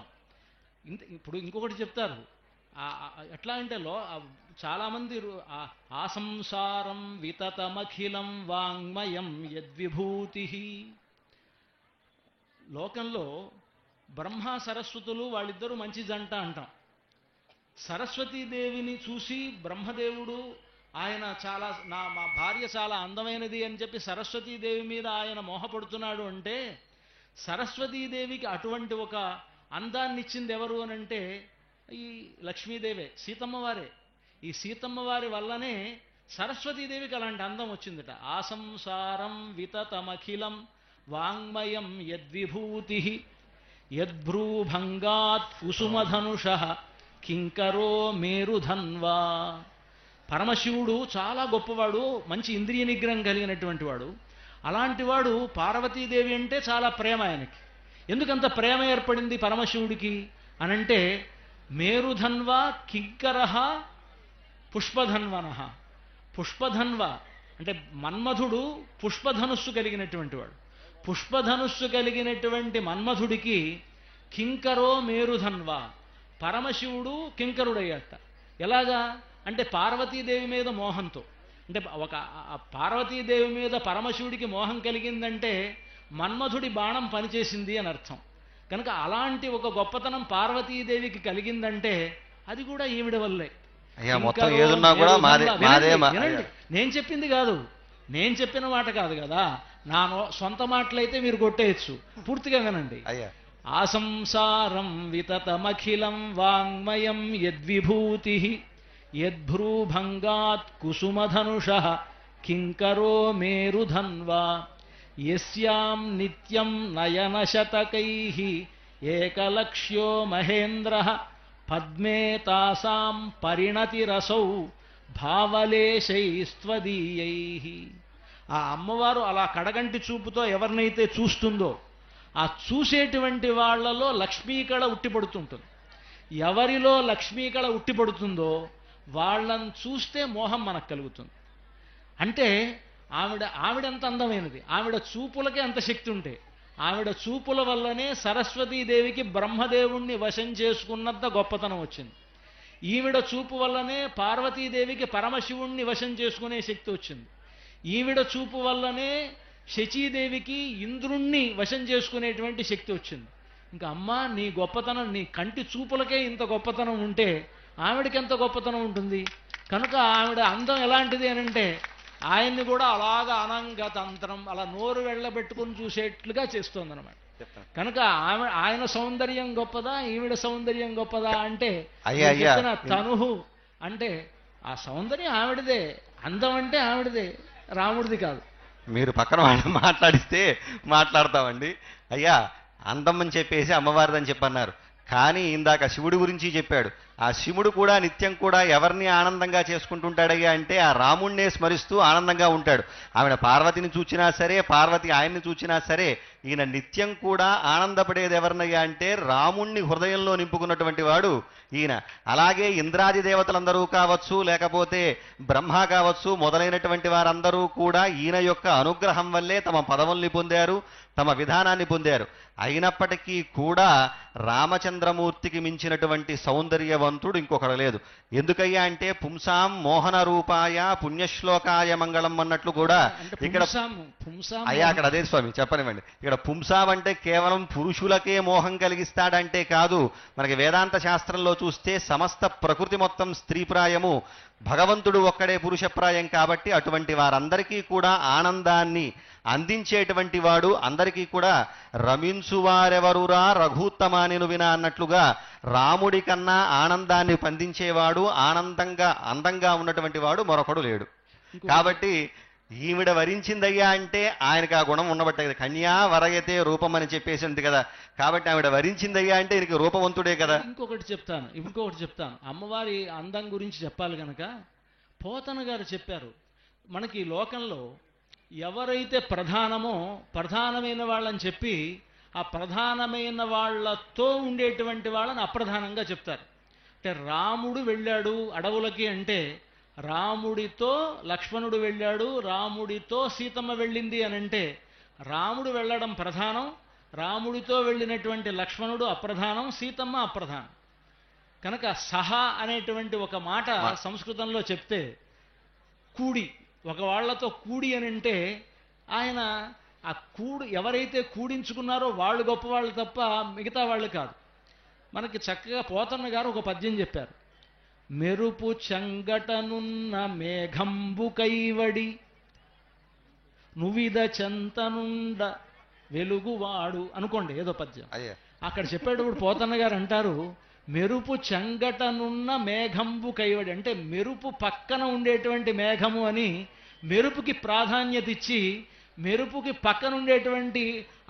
ఇప్పుడు ఇంకొకటి చెప్తారు, ఎట్లా అంటే చాలామంది ఆసంసారం వితతమఖిలం వాంగ్మయం యద్విభూతి. లోకంలో బ్రహ్మ సరస్వతులు వాళ్ళిద్దరూ మంచి జంట అంటాం. సరస్వతీదేవిని చూసి బ్రహ్మదేవుడు ఆయన మా భార్య చాలా అందమైనది అని చెప్పి సరస్వతీదేవి మీద ఆయన మోహపడుతున్నాడు అంటే సరస్వతీదేవికి అటువంటి ఒక అందాన్ని ఇచ్చింది ఎవరు అని అంటే ఈ లక్ష్మీదేవే, సీతమ్మ వారే. ఈ సీతమ్మ వారి వల్లనే సరస్వతీదేవికి అలాంటి అందం వచ్చిందట. ఆసంసారం వితతమఖిలం వాంగ్మయం యద్విభూతి యద్భ్రూభంగాత్ కుసుమధనుషః కింకరో మేరుధన్వా. పరమశివుడు చాలా గొప్పవాడు, మంచి ఇంద్రియ నిగ్రహం కలిగినటువంటి వాడు. అలాంటి వాడు పార్వతీదేవి అంటే చాలా ప్రేమ ఆయనకి. ఎందుకంత ప్రేమ ఏర్పడింది పరమశివుడికి అనంటే మేరుధన్వ కింకరః పుష్పధన్వనః. పుష్పధన్వ అంటే మన్మధుడు పుష్పధనుస్సు కలిగినటువంటి వాడు. పుష్పధనుస్సు కలిగినటువంటి మన్మధుడికి కింకరో మేరుధన్వ, పరమశివుడు కింకరుడయ్యట. ఎలాగా అంటే పార్వతీదేవి మీద మోహంతో. అంటే ఒక పార్వతీదేవి మీద పరమశివుడికి మోహం కలిగిందంటే మన్మధుడి బాణం పనిచేసింది అని అర్థం. కనుక అలాంటి ఒక గొప్పతనం పార్వతీదేవికి కలిగిందంటే అది కూడా ఈవిడ వల్లే. నేను చెప్పింది కాదు, నేను చెప్పిన మాట కాదు కదా, నా సొంత మాటలైతే మీరు కొట్టేయచ్చు. పూర్తిగా వినండి. ఆసంసారం వితతమఖిలం వాంగ్మయం యద్విభూతి యద్భ్రూభంగాత్ కుసుమధనుషః కింకరో మేరుధన్వా. యస్యాం నిత్యం నయనశతకైః ఏకలక్ష్యో మహేంద్ర పద్మే తాసాం పరిణతిరసౌ భావలేశైస్త్వదీయై. ఆ అమ్మవారు అలా కడగంటి చూపుతో ఎవరినైతే చూస్తుందో ఆ చూసేటువంటి వాళ్లలో లక్ష్మీకళ ఉట్టిపడుతుంటుంది. ఎవరిలో లక్ష్మీకళ ఉట్టిపడుతుందో వాళ్ళని చూస్తే మోహం మనకు కలుగుతుంది. అంటే ఆవిడ ఎంత అందమైనది, ఆవిడ చూపులకే అంత శక్తి ఉంటే ఆవిడ చూపుల వల్లనే సరస్వతీదేవికి బ్రహ్మదేవుణ్ణి వశం చేసుకున్నంత గొప్పతనం వచ్చింది. ఈవిడ చూపు వల్లనే పార్వతీదేవికి పరమశివుణ్ణి వశం చేసుకునే శక్తి వచ్చింది. ఈవిడ చూపు వల్లనే శచీదేవికి ఇంద్రుణ్ణి వశం చేసుకునేటువంటి శక్తి వచ్చింది. ఇంకా అమ్మా నీ గొప్పతనం, నీ కంటి చూపులకే ఇంత గొప్పతనం ఉంటే ఆవిడకి ఎంత గొప్పతనం ఉంటుంది. కనుక ఆవిడ అందం ఎలాంటిది అని అంటే ఆయన్ని కూడా అలాగా అనంగతంత్రం అలా నోరు వెళ్ళబెట్టుకుని చూసేట్లుగా చేస్తుంది అనమాట. కనుక ఆయన సౌందర్యం గొప్పదా ఈవిడ సౌందర్యం గొప్పదా అంటే చెప్పిన తనుహు అంటే ఆ సౌందర్యం ఆవిడదే, అందం అంటే ఆవిడదే, రాముడిది కాదు. మీరు పక్కన వాళ్ళు మాట్లాడిస్తే మాట్లాడతామండి. అయ్యా అందం అని చెప్పేసి అమ్మవారిదని చెప్పన్నారు. కానీ ఇందాక శివుడి గురించి చెప్పాడు. ఆ శివుడు కూడా నిత్యం కూడా ఎవరిని ఆనందంగా చేసుకుంటుంటాడయ్యా అంటే ఆ రాముణ్ణే స్మరిస్తూ ఆనందంగా ఉంటాడు. ఆవిడ పార్వతిని చూచినా సరే, పార్వతి ఆయన్ని చూచినా సరే, ఈయన నిత్యం కూడా ఆనందపడేది ఎవరినయ్యా అంటే రాముణ్ణి హృదయంలో నింపుకున్నటువంటి వాడు ఈయన. అలాగే ఇంద్రాది దేవతలందరూ కావచ్చు, లేకపోతే బ్రహ్మ కావచ్చు, మొదలైనటువంటి వారందరూ కూడా ఈయన యొక్క అనుగ్రహం వల్లే తమ పదవుల్ని పొందారు, తమ విధానాన్ని పొందారు. అయినప్పటికీ కూడా రామచంద్రమూర్తికి మించినటువంటి సౌందర్యవంతుడు ఇంకొకడు లేదు. ఎందుకయ్యా అంటే పుంసాం మోహన రూపాయ పుణ్యశ్లోకాయ మంగళం అన్నట్లు కూడా ఇక్కడ అయ్యా అక్కడ అదే స్వామి చెప్పనివ్వండి. ఇక్కడ పుంసాం అంటే కేవలం పురుషులకే మోహం కలిగిస్తాడంటే కాదు. మనకి వేదాంత శాస్త్రంలో చూస్తే సమస్త ప్రకృతి మొత్తం స్త్రీప్రాయము, భగవంతుడు ఒక్కడే పురుషప్రాయం. కాబట్టి అటువంటి వారందరికీ కూడా ఆనందాన్ని అందించేటువంటి వాడు, అందరికీ కూడా రమించువారెవరురా రఘూత్తమానిను వినా అన్నట్లుగా రాముడి కన్నా ఆనందాన్ని పందించేవాడు, అందంగా ఉన్నటువంటి వాడు మరొకడు లేడు. కాబట్టి ఈవిడ వరించిందయ్యా అంటే ఆయనకు ఆ గుణం ఉండబట్టే కదా. కన్యా వరయతే రూపం అని చెప్పేసి ఉంది కదా. కాబట్టి ఆవిడ వరించిందయ్యా అంటే ఈయనకి రూపవంతుడే కదా. ఇంకొకటి చెప్తాను అమ్మవారి అందం గురించి చెప్పాలి కనుక పోతన గారు చెప్పారు. మనకి లోకంలో ఎవరైతే ప్రధానమైన వాళ్ళని చెప్పి ఆ ప్రధానమైన వాళ్ళతో ఉండేటువంటి వాళ్ళని అప్రధానంగా చెప్తారు. అంటే రాముడు వెళ్ళాడు అడవులకి అంటే రాముడితో లక్ష్మణుడు వెళ్ళాడు, రాముడితో సీతమ్మ వెళ్ళింది అని అంటే రాముడు వెళ్ళడం ప్రధానం, రాముడితో వెళ్ళినటువంటి లక్ష్మణుడు అప్రధానం, సీతమ్మ అప్రధానం. కనుక సహా అనేటువంటి ఒక మాట సంస్కృతంలో చెప్తే కూడి, ఒక వాళ్లతో కూడి అని అంటే ఆయన ఆ ఎవరైతే కూడించుకున్నారో వాళ్ళు గొప్పవాళ్ళు తప్ప మిగతా వాళ్ళు కాదు. మనకి చక్కగా పోతన్న గారు ఒక పద్యం చెప్పారు. మెరుపు చంగటనున్న మేఘంబు కైవడి నువిద చెంతనుండ వెలుగువాడు అనుకోండి ఏదో పద్యం అక్కడ చెప్పేటప్పుడు పోతన్న గారు అంటారు మెరుపు చంగటనున్న మేఘంబు కైవడి అంటే మెరుపు పక్కన ఉండేటువంటి మేఘము అని మెరుపుకి ప్రాధాన్యత ఇచ్చి మెరుపుకి పక్కన ఉండేటువంటి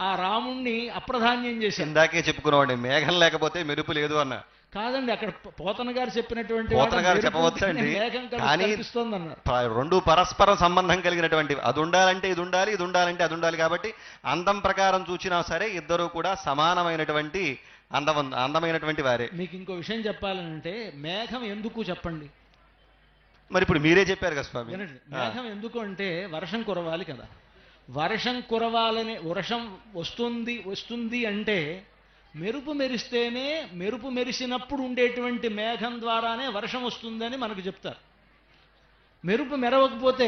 ఆ రాముణ్ణి అప్రధాన్యం చేసి ఇందాకే చెప్పుకున్నామండి మేఘం లేకపోతే మెరుపు లేదు అన్న. కాదండి అక్కడ పోతన గారు చెప్పినటువంటి చెప్పవచ్చండి. కానీ రెండు పరస్పర సంబంధం కలిగినటువంటి అది ఉండాలంటే ఇది ఉండాలి, ఇది ఉండాలంటే అది ఉండాలి. కాబట్టి అందం ప్రకారం చూసినా సరే ఇద్దరు కూడా సమానమైనటువంటి అందమైనటువంటి వారే. మీకు ఇంకో విషయం చెప్పాలంటే మేఘం ఎందుకు చెప్పండి. మరి ఇప్పుడు మీరే చెప్పారు కదా స్వామి. మేఘం ఎందుకు అంటే వర్షం కురవాలి కదా. వర్షం కురవాలని వర్షం వస్తుంది అంటే మెరుపు మెరిస్తేనే మెరుపు మెరిసినప్పుడు ఉండేటువంటి మేఘం ద్వారానే వర్షం వస్తుందని మనకు చెప్తారు. మెరుపు మెరవకపోతే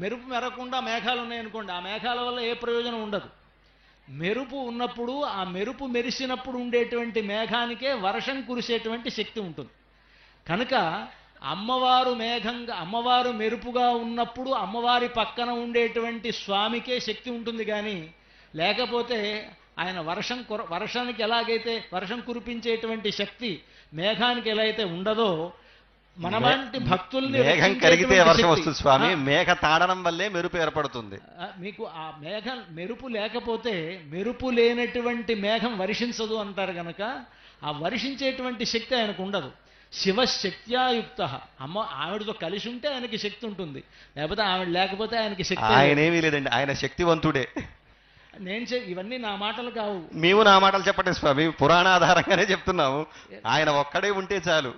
మెరుపు మెరవకుండా మేఘాలు ఉన్నాయనుకోండి, ఆ మేఘాల వల్ల ఏ ప్రయోజనం ఉండదు. మెరుపు ఉన్నప్పుడు ఆ మెరుపు మెరిసినప్పుడు ఉండేటువంటి మేఘానికే వర్షం కురిసేటువంటి శక్తి ఉంటుంది. కనుక అమ్మవారు మెరుపుగా ఉన్నప్పుడు అమ్మవారి పక్కన ఉండేటువంటి స్వామికే శక్తి ఉంటుంది. కానీ లేకపోతే ఆయన వర్షానికి ఎలాగైతే వర్షం కురిపించేటువంటి శక్తి మేఘానికి ఎలా అయితే ఉండదో మన వంటి భక్తుల్ని మేఘం కరిగితే రక్షించేటువంటి వర్షం శక్తి. వస్తుంది స్వామి, మేఘ తాడనం వల్లే మెరుపు ఏర్పడుతుంది. మీకు ఆ మేఘం మెరుపు లేకపోతే మెరుపు లేనటువంటి మేఘం వర్షించదు అంటారు గనక ఆ వర్షించేటువంటి శక్తి ఆయనకు ఉండదు. శివశక్త్యాయుక్త. ఆవిడతో కలిసి ఉంటే ఆయనకి శక్తి ఉంటుంది, లేకపోతే ఆవిడ లేకపోతే ఆయనకి శక్తి. ఆయనేమీ లేదండి, ఆయన శక్తివంతుడే. ఇవన్నీ నా మాటలు కావు. మేము నా మాటలు చెప్పండి స్వామి, పురాణాధారంగానే చెప్తున్నాము. ఆయన ఒక్కడే ఉంటే చాలు,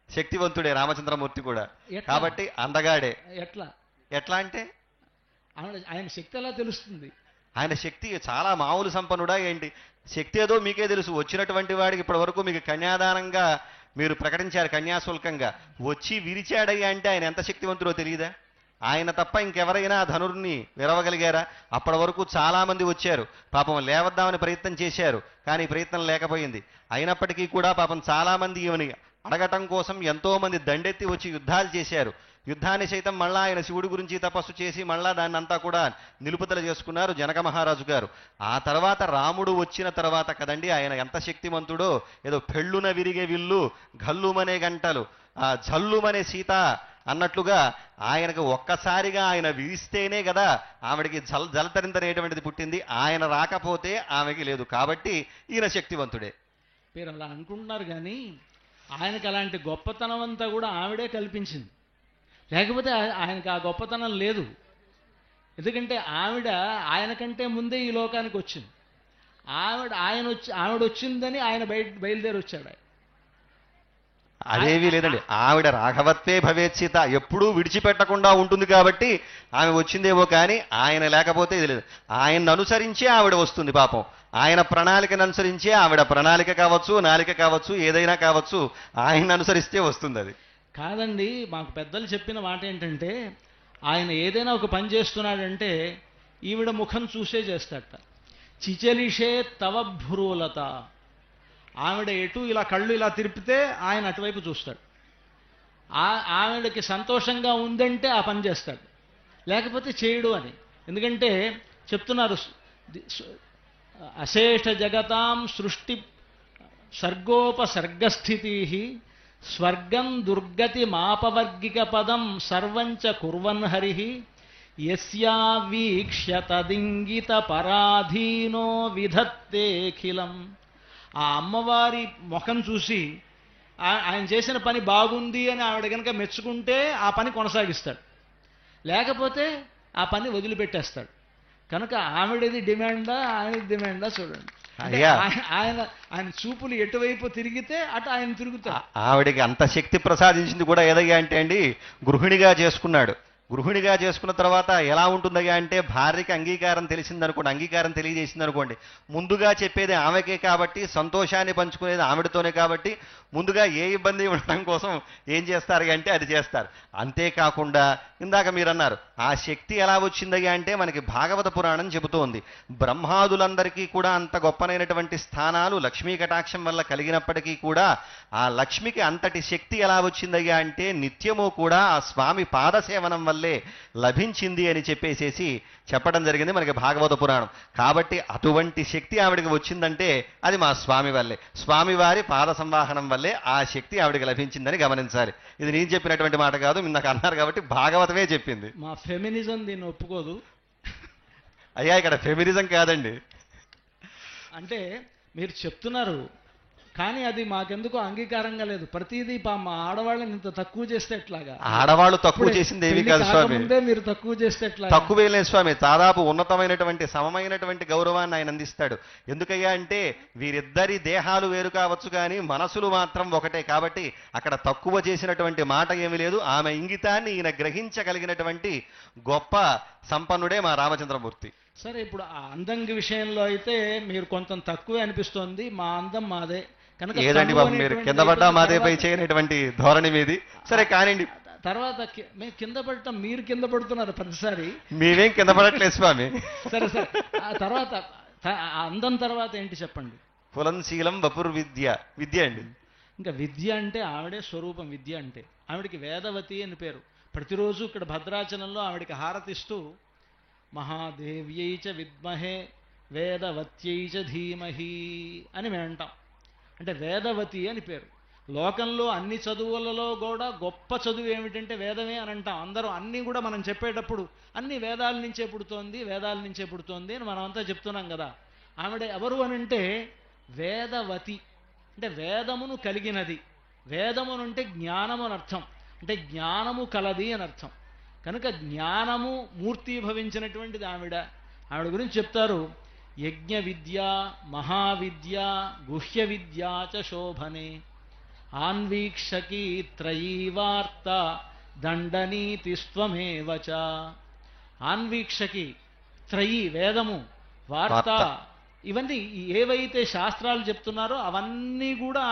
శక్తివంతుడే రామచంద్రమూర్తి కూడా. కాబట్టి అందగాడే. ఎట్లా అంటే ఆయన శక్తి ఎలా తెలుస్తుంది? ఆయన శక్తి చాలా మామూలు సంపన్నుడా ఏంటి? శక్తి ఏదో మీకే తెలుసు. వచ్చినటువంటి వాడికి ఇప్పటి వరకు మీకు కన్యాదానంగా మీరు ప్రకటించారు, కన్యాశుల్కంగా వచ్చి విరిచాడయ్యా అంటే ఆయన ఎంత శక్తివంతుడో తెలియదా? ఆయన తప్ప ఇంకెవరైనా ధనుర్ని విరవగలిగారా? అప్పటి వరకు చాలా మంది వచ్చారు, పాపం లేవద్దామని ప్రయత్నం చేశారు, కానీ ప్రయత్నం లేకపోయింది. అయినప్పటికీ కూడా పాపం చాలా మంది ఈమెని అడగటం కోసం ఎంతో మంది దండెత్తి వచ్చి యుద్ధాలు చేశారు. యుద్ధాన్ని సైతం మళ్ళా ఆయన శివుడి గురించి తపస్సు చేసి మళ్ళా దాన్ని అంతా కూడా నిలుపుదల చేసుకున్నారు జనక మహారాజు గారు. ఆ తర్వాత రాముడు వచ్చిన తర్వాత కదండి ఆయన ఎంత శక్తిమంతుడో. ఏదో పెళ్ళున విరిగే విల్లు, గల్లుమనే గంటలు, ఆ జల్లుమనే సీత అన్నట్లుగా ఆయనకు ఒక్కసారిగా ఆయన విరిస్తేనే కదా ఆవిడికి జలతరింతనేటువంటిది పుట్టింది. ఆయన రాకపోతే ఆమెకి లేదు. కాబట్టి ఈయన శక్తివంతుడే. మీరు అలా అనుకుంటున్నారు, కానీ ఆయనకు అలాంటి గొప్పతనం అంతా కూడా ఆవిడే కల్పించింది, లేకపోతే ఆయనకు ఆ గొప్పతనం లేదు. ఎందుకంటే ఆయన కంటే ముందే ఈ లోకానికి వచ్చింది. ఆవిడ వచ్చిందని ఆయన బయలుదేరి వచ్చాడు. అదేవీ లేదండి, ఆవిడ రాఘవత్వే భవేత్సిత, ఎప్పుడూ విడిచిపెట్టకుండా ఉంటుంది కాబట్టి ఆమె వచ్చిందేమో, కానీ ఆయన లేకపోతే ఇది లేదు. ఆయన్ని అనుసరించే ఆవిడ వస్తుంది. పాపం ఆయన ప్రణాళికను అనుసరించే ఆవిడ ప్రణాళిక కావచ్చు, నాలిక కావచ్చు, ఏదైనా కావచ్చు, ఆయన్ని అనుసరిస్తే వస్తుంది. అది కాదండి, మాకు పెద్దలు చెప్పిన మాట ఏంటంటే ఆయన ఏదైనా ఒక పని చేస్తున్నాడంటే ఈవిడ ముఖం చూసే చేస్తాడట. చిచలిషే తవ భ్రూలత. ఆవిడ ఎటు ఇలా కళ్ళు ఇలా తిరిపితే ఆయన అటువైపు చూస్తాడు. ఆవిడకి సంతోషంగా ఉందంటే ఆ పని చేస్తాడు, లేకపోతే చేయడు అని. ఎందుకంటే చెప్తున్నారు, అశేష జగతాం సృష్టి సర్గోపసర్గస్థితి స్వర్గం దుర్గతి మాపవర్గిక పదం సర్వంచ కుర్వన్ హరి యస్యా వీక్ష్య తదింగిత పరాధీనో విధత్తేఖిలం. ఆ అమ్మవారి ముఖం చూసి ఆయన చేసిన పని బాగుంది అని ఆవిడ కనుక మెచ్చుకుంటే ఆ పని కొనసాగిస్తాడు, లేకపోతే ఆ పని వదిలిపెట్టేస్తాడు. కనుక ఆవిడది డిమాండా ఆయనది డిమాండా చూడండి. ఆయన చూపులు ఎటువైపు తిరిగితే అటు ఆయన తిరుగుతాడు. ఆవిడికి అంత శక్తి ప్రసాదించింది కూడా ఏదయ్యా అంటే అండి, గృహిణిగా చేసుకున్నాడు. గృహిణిగా చేసుకున్న తర్వాత ఎలా ఉంటుందయ్యా అంటే, భార్యకి అంగీకారం తెలిసిందనుకోండి, అంగీకారం తెలియజేసింది అనుకోండి, ముందుగా చెప్పేది ఆమెకే కాబట్టి, సంతోషాన్ని పంచుకునేది ఆవిడతోనే కాబట్టి, ముందుగా ఏ ఇబ్బంది ఉండటం కోసం ఏం చేస్తారు అంటే అది చేస్తారు. అంతేకాకుండా ఇందాక మీరు అన్నారు ఆ శక్తి ఎలా వచ్చిందయ్యా అంటే, మనకి భాగవత పురాణం చెబుతోంది, బ్రహ్మాదులందరికీ కూడా అంత గొప్పనైనటువంటి స్థానాలు లక్ష్మీ కటాక్షం వల్ల కలిగినప్పటికీ కూడా ఆ లక్ష్మికి అంతటి శక్తి ఎలా వచ్చిందయ్యా అంటే, నిత్యము కూడా ఆ స్వామి పాదసేవనం వల్లే లభించింది అని చెప్పేసేసి చెప్పడం జరిగింది మనకి భాగవత పురాణం. కాబట్టి అటువంటి శక్తి ఆవిడికి వచ్చిందంటే అది మా స్వామి వల్లే, స్వామివారి పాద సంవాహనం వల్లే ఆ శక్తి ఆవిడికి లభించిందని గమనించాలి. ఇది నేను చెప్పినటువంటి మాట కాదు, మీరు నాకు అన్నారు కాబట్టి భాగవతమే చెప్పింది. మా ఫెమినిజం దీన్ని ఒప్పుకోదు. అయ్యా ఇక్కడ ఫెమినిజం కాదండి. అంటే మీరు చెప్తున్నారు, కానీ అది మాకెందుకు అంగీకారంగా లేదు. ప్రతిదీ మా ఆడవాళ్ళని ఇంత తక్కువ చేస్తే ఎట్లాగా? ఆడవాళ్ళు తక్కువ చేసింది ఏమీ కాదు స్వామి, మీరు తక్కువ చేస్తే ఎట్లా? తక్కువే లేదు స్వామి, దాదాపు ఉన్నతమైనటువంటి సమమైనటువంటి గౌరవాన్ని ఆయన అందిస్తాడు. ఎందుకయ్యా అంటే వీరిద్దరి దేహాలు వేరు కావచ్చు కానీ మనసులు మాత్రం ఒకటే. కాబట్టి అక్కడ తక్కువ చేసినటువంటి మాట ఏమీ లేదు. ఆమె ఇంగితాన్ని ఈయన గ్రహించగలిగినటువంటి గొప్ప సంపన్నుడే మా రామచంద్రమూర్తి. సరే, ఇప్పుడు ఆ అందం విషయంలో అయితే మీరు కొంత తక్కువే అనిపిస్తోంది. మా అందం మాదే కనుక ఏదండి బాబు, మీరు కింద పడ్డా మాదే పై చేయనటువంటి ధోరణి మీది. సరే కానివ్వండి. తర్వాత మేము కింద పడటం, మీరు కింద పడుతున్నారు ప్రతిసారి. మేమేం కింద పడట్లేదు స్వామి. సరే సరే, ఆ తర్వాత అందం తర్వాత ఏంటి చెప్పండి? పులంశీలం వపుర్ విద్య. విద్య అండి. ఇంకా విద్య అంటే ఆవిడే స్వరూపం. విద్య అంటే ఆవిడికి వేదవతి అని పేరు. ప్రతిరోజు ఇక్కడ భద్రాచలంలో ఆవిడికి హారతిస్తూ మహాదేవ్యై చ విద్మహే వేదవత్యై చ ధీమహి అని మేము అంటాం. అంటే వేదవతి అని పేరు. లోకంలో అన్ని చదువులలో కూడా గొప్ప చదువు ఏమిటంటే వేదమే అని అంటాం. అందరూ అన్నీ కూడా మనం చెప్పేటప్పుడు అన్ని వేదాల నుంచే పుడుతోంది, వేదాల నుంచే పుడుతోంది అని మనం అంతా చెప్తున్నాం కదా. ఆవిడ ఎవరు అని అంటే వేదవతి, అంటే వేదమును కలిగినది. వేదమును అంటే జ్ఞానము అని అర్థం, అంటే జ్ఞానము కలది అని అర్థం. కనుక జ్ఞానము మూర్తీభవించినటువంటిది ఆవిడ. ఆవిడ గురించి చెప్తారు, యజ్ఞ విద్య, మహావిద్య, గుహ్య విద్యా చ శోభనే, ఆన్వీక్షకీ త్రయీ వార్త, దండనీతిస్త్వమేవ చ. ఆన్వీక్షకి, త్రయీ వేదము, వార్త, ఇవన్నీ ఏవైతే శాస్త్రాలు చెప్తున్నారో అవన్నీ కూడా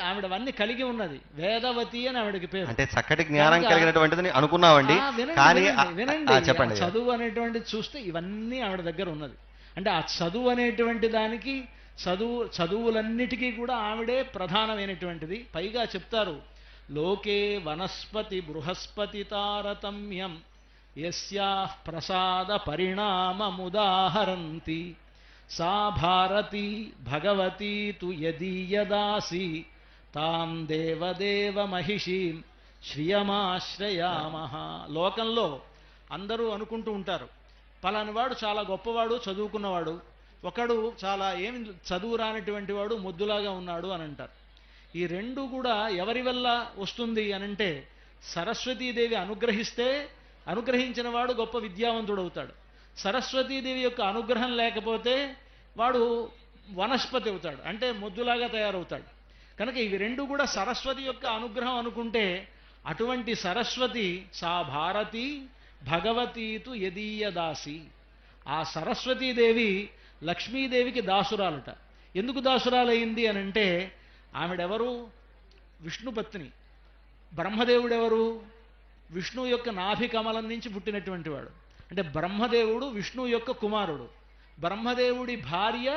ఆవిడవన్నీ కలిగి ఉన్నది. వేదవతి అని ఆవిడకి పేరు. అంటే చక్కటి జ్ఞానం కలిగినటువంటిది అనుకున్నామండి. కానీ వినండి, చెప్పండి. చదువు అనేటువంటిది చూస్తే ఇవన్నీ ఆవిడ దగ్గర ఉన్నది. అంటే ఆ చదువు అనేటువంటి దానికి చదువులన్నిటికీ కూడా ఆవిడే ప్రధానమైనటువంటిది. పైగా చెప్తారు, లోకే వనస్పతి బృహస్పతి తారతమ్యం యస్యాః ప్రసాద పరిణామముదాహరంతి, సా భారతి భగవతి తు యదీయదాసి, తాం దేవదేవ మహిషీం శ్రియమాశ్రయామః. లోకంలో అందరూ అనుకుంటూ ఉంటారు, పలానివాడు చాలా గొప్పవాడు, చదువుకున్నవాడు, ఒకడు చాలా ఏమి చదువు రానటువంటి వాడు, మొద్దులాగా ఉన్నాడు అని అంటారు. ఈ రెండు కూడా ఎవరి వల్ల వస్తుంది అనంటే సరస్వతీదేవి అనుగ్రహిస్తే అనుగ్రహించిన వాడు గొప్ప విద్యావంతుడు అవుతాడు. సరస్వతీదేవి యొక్క అనుగ్రహం లేకపోతే వాడు వనస్పతి అవుతాడు, అంటే మొద్దులాగా తయారవుతాడు. కనుక ఇవి రెండు కూడా సరస్వతి యొక్క అనుగ్రహం అనుకుంటే, అటువంటి సరస్వతి సా భారతి భగవతీతు యదీయదాసి. ఆ సరస్వతీదేవి లక్ష్మీదేవికి దాసురాలుట. ఎందుకు దాసురాలయ్యింది అనంటే, ఆవిడెవరు? విష్ణుపత్ని. బ్రహ్మదేవుడెవరు? విష్ణువు యొక్క నాభి కమలం నుంచి పుట్టినటువంటి వాడు. అంటే బ్రహ్మదేవుడు విష్ణువు యొక్క కుమారుడు. బ్రహ్మదేవుడి భార్య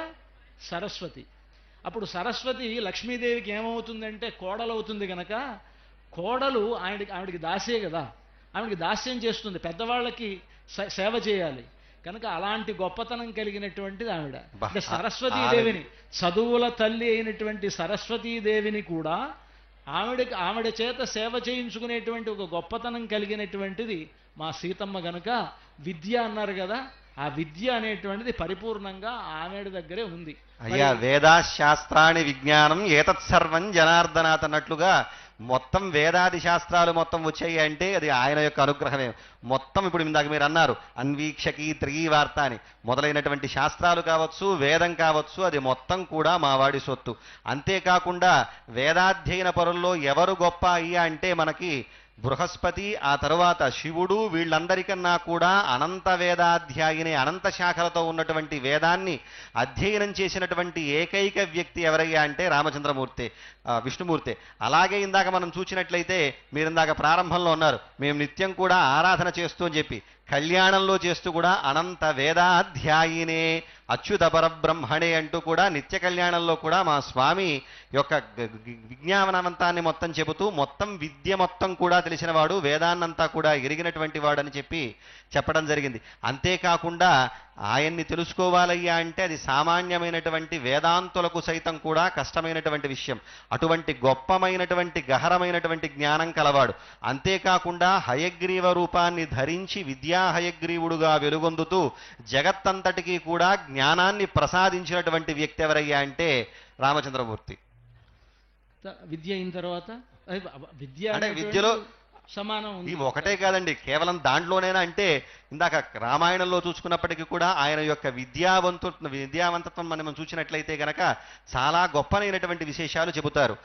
సరస్వతి. అప్పుడు సరస్వతి లక్ష్మీదేవికి ఏమవుతుందంటే కోడలవుతుంది. గనక కోడలు ఆవిడికి దాసే కదా, ఆవిడికి దాస్యం చేస్తుంది, పెద్దవాళ్ళకి సేవ చేయాలి. కనుక అలాంటి గొప్పతనం కలిగినటువంటిది ఆవిడ. అంటే సరస్వతీదేవిని, చదువుల తల్లి అయినటువంటి సరస్వతీదేవిని కూడా ఆవిడ చేత సేవ చేయించుకునేటువంటి ఒక గొప్పతనం కలిగినటువంటిది మా సీతమ్మ. గనుక విద్య అన్నారు కదా, ఆ విద్య అనేటువంటిది పరిపూర్ణంగా ఆవిడ దగ్గరే ఉంది. అయ్యా, వేదాశాస్త్రాన్ని విజ్ఞానం ఏతత్సర్వం జనార్దనాథ్ అన్నట్లుగా మొత్తం వేదాది శాస్త్రాలు మొత్తం వచ్చాయి అంటే అది ఆయన యొక్క అనుగ్రహమే. మొత్తం ఇప్పుడు ఇందాక మీరు అన్నారు అన్వీక్షకి త్రివార్త అని మొదలైనటువంటి శాస్త్రాలు కావచ్చు, వేదం కావచ్చు, అది మొత్తం కూడా మావాడి సొత్తు. అంతేకాకుండా వేదాధ్యయన పరుల్లో ఎవరు గొప్ప అయ్యా అంటే మనకి బృహస్పతి, ఆ తరువాత శివుడు, వీళ్ళందరికన్నా కూడా అనంత వేదాధ్యాయిని, అనంత శాఖలతో ఉన్నటువంటి వేదాన్ని అధ్యయనం చేసినటువంటి ఏకైక వ్యక్తి ఎవరయ్యా అంటే రామచంద్రమూర్తి, విష్ణుమూర్తి. అలాగే ఇందాక మనం చూసినట్లయితే మీరు ఇందాక ప్రారంభంలో ఉన్నారు, మేము నిత్యం కూడా ఆరాధన చేస్తూ అని చెప్పి, కళ్యాణంలో చేస్తూ కూడా అనంత వేదాధ్యాయినే అచ్యుత పరబ్రహ్మణే అంటూ కూడా నిత్య కళ్యాణంలో కూడా మా స్వామి యొక్క విజ్ఞానవంతాన్ని మొత్తం చెబుతూ మొత్తం విద్య మొత్తం కూడా తెలిసినవాడు, వేదాన్నంతా కూడా ఎరిగినటువంటి వాడు అని చెప్పడం జరిగింది. అంతేకాకుండా ఆయన్ని తెలుసుకోవాలయ్యా అంటే అది సామాన్యమైనటువంటి వేదాంతులకు సైతం కూడా కష్టమైనటువంటి విషయం. అటువంటి గొప్పమైనటువంటి గహరమైనటువంటి జ్ఞానం కలవాడు. అంతేకాకుండా హయగ్రీవ రూపాన్ని ధరించి విద్యా హయగ్రీవుడుగా వెలుగొందుతూ జగత్తంతటికీ కూడా జ్ఞానాన్ని ప్రసాదించినటువంటి వ్యక్తి ఎవరయ్యా అంటే రామచంద్రమూర్తి. విద్య అయిన తర్వాత విద్య అంటే విద్యలో సమానం ఇవి ఒకటే కాదండి, కేవలం దాంట్లోనేనా అంటే ఇందాక రామాయణంలో చూసుకున్నప్పటికీ కూడా ఆయన యొక్క విద్యావంతత్వం మనం చూసినట్లయితే గనక చాలా గొప్పనైనటువంటి విశేషాలు చెబుతారు.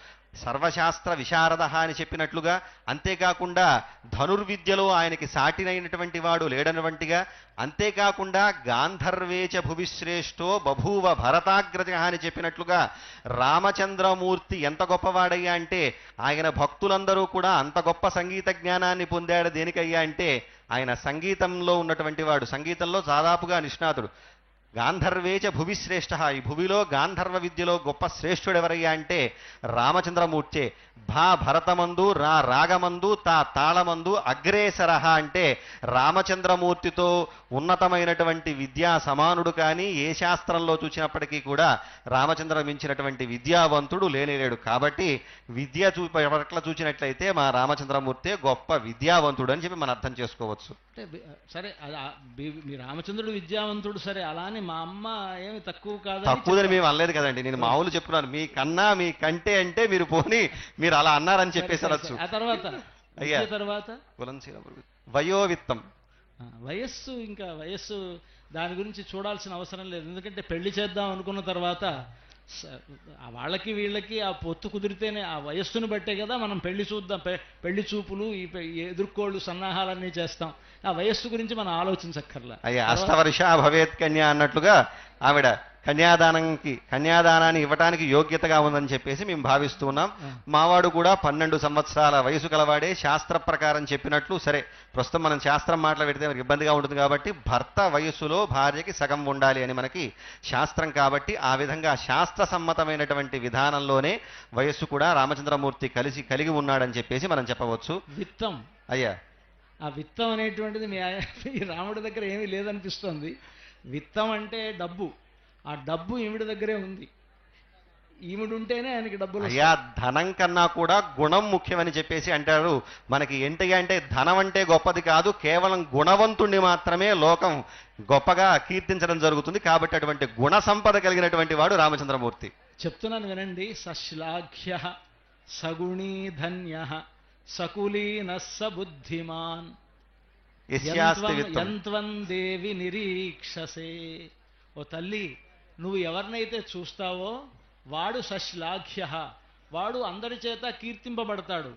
సర్వశాస్త్ర విశారద అని చెప్పినట్లుగా, అంతేకాకుండా ధనుర్విద్యలో ఆయనకి సాటినైనటువంటి వాడు లేడనటువంటిగా, అంతేకాకుండా గాంధర్వేచ భువిశ్రేష్టో బభూవ భరతాగ్రజ అని చెప్పినట్లుగా రామచంద్రమూర్తి ఎంత గొప్పవాడయ్యా అంటే ఆయన భక్తులందరూ కూడా అంత గొప్ప సంగీత జ్ఞానాన్ని పొందాడు. దేనికయ్యా అంటే ఆయన సంగీతంలో ఉన్నటువంటి వాడు, సంగీతంలో దాదాపుగా నిష్ణాతుడు. గాంధర్వేచ భువిశ్రేష్ట, ఈ భువిలో గాంధర్వ విద్యలో గొప్ప శ్రేష్ఠుడు ఎవరయ్యా అంటే రామచంద్రమూర్తే. భరతమందు రాగమందు తాళమందు అగ్రేసర అంటే రామచంద్రమూర్తితో ఉన్నతమైనటువంటి విద్యా సమానుడు కానీ ఏ శాస్త్రంలో చూసినప్పటికీ కూడా రామచంద్ర మించినటువంటి విద్యావంతుడు లేనేలేడు. కాబట్టి విద్య పట్ల చూసినట్లయితే మా రామచంద్రమూర్తే గొప్ప విద్యావంతుడు అని చెప్పి మనం అర్థం చేసుకోవచ్చు. అంటే సరే మీ రామచంద్రుడు విద్యావంతుడు సరే, అలా అని మా అమ్మ ఏమి తక్కువ కాదు, తక్కువదని మేము అనలేదు కదండి. నేను మామూలు చెప్పుకున్నాను, మీ కన్నా మీ కంటే అంటే మీరు పోని మీరు అలా అన్నారని చెప్పేసి అనొచ్చు. ఆ తర్వాత అయ్యా తర్వాత వయోవిత్తం, వయస్సు, ఇంకా వయస్సు దాని గురించి చూడాల్సిన అవసరం లేదు. ఎందుకంటే పెళ్లి చేద్దాం అనుకున్న తర్వాత వాళ్ళకి వీళ్ళకి ఆ పొత్తు కుదిరితేనే ఆ వయస్సును బట్టే కదా మనం పెళ్లి చూద్దాం, పెళ్లి చూపులు, ఈ ఎదుర్కోళ్ళు సన్నాహాలన్నీ చేస్తాం. ఆ వయస్సు గురించి మనం ఆలోచించక్కర్లా. అయ్యా అష్టవర్ష భవేత్ కన్యా అన్నట్లుగా ఆవిడ కన్యాదానాన్ని ఇవ్వటానికి యోగ్యతగా ఉందని చెప్పేసి మేము భావిస్తూ ఉన్నాం. మావాడు కూడా 12 సంవత్సరాల వయసు కలవాడే. శాస్త్ర ప్రకారం చెప్పినట్లు సరే, ప్రస్తుతం మనం శాస్త్రం మాటలు పెడితే మనకి ఇబ్బందిగా ఉంటుంది కాబట్టి భర్త వయస్సులో భార్యకి సగం ఉండాలి అని మనకి శాస్త్రం. కాబట్టి ఆ విధంగా శాస్త్ర సమ్మతమైనటువంటి విధానంలోనే వయస్సు కూడా రామచంద్రమూర్తి కలిగి ఉన్నాడని చెప్పేసి మనం చెప్పవచ్చు. విత్తం అయ్యా, ఆ విత్తం అనేటువంటిది మీ రాముడి దగ్గర ఏమీ లేదనిపిస్తుంది. విత్తం అంటే డబ్బు, ఆ డబ్బు ఈవిడ దగ్గరే ఉంది. ఈవిడుంటేనే ఆయనకి డబ్బులు. అయ్యా ధనం కన్నా కూడా గుణం ముఖ్యమని చెప్పేసి అంటారు. మనకి ఏంటి అంటే ధనం అంటే గొప్పది కాదు, కేవలం గుణవంతుణ్ణి మాత్రమే లోకం గొప్పగా కీర్తించడం జరుగుతుంది. కాబట్టి అటువంటి గుణ సంపద కలిగినటువంటి వాడు రామచంద్రమూర్తి. చెప్తున్నాను వినండి. సశ్లాఘ్య సగుణీ ధన్య సకులీన సబుద్ధిమాన్ యంత్వం దేవి నిరీక్షసే. ఓ తల్లి, నువ్వు ఎవరినైతే చూస్తావో వాడు సశ్లాఘ్య, వాడు అందరి చేత కీర్తింపబడతాడు.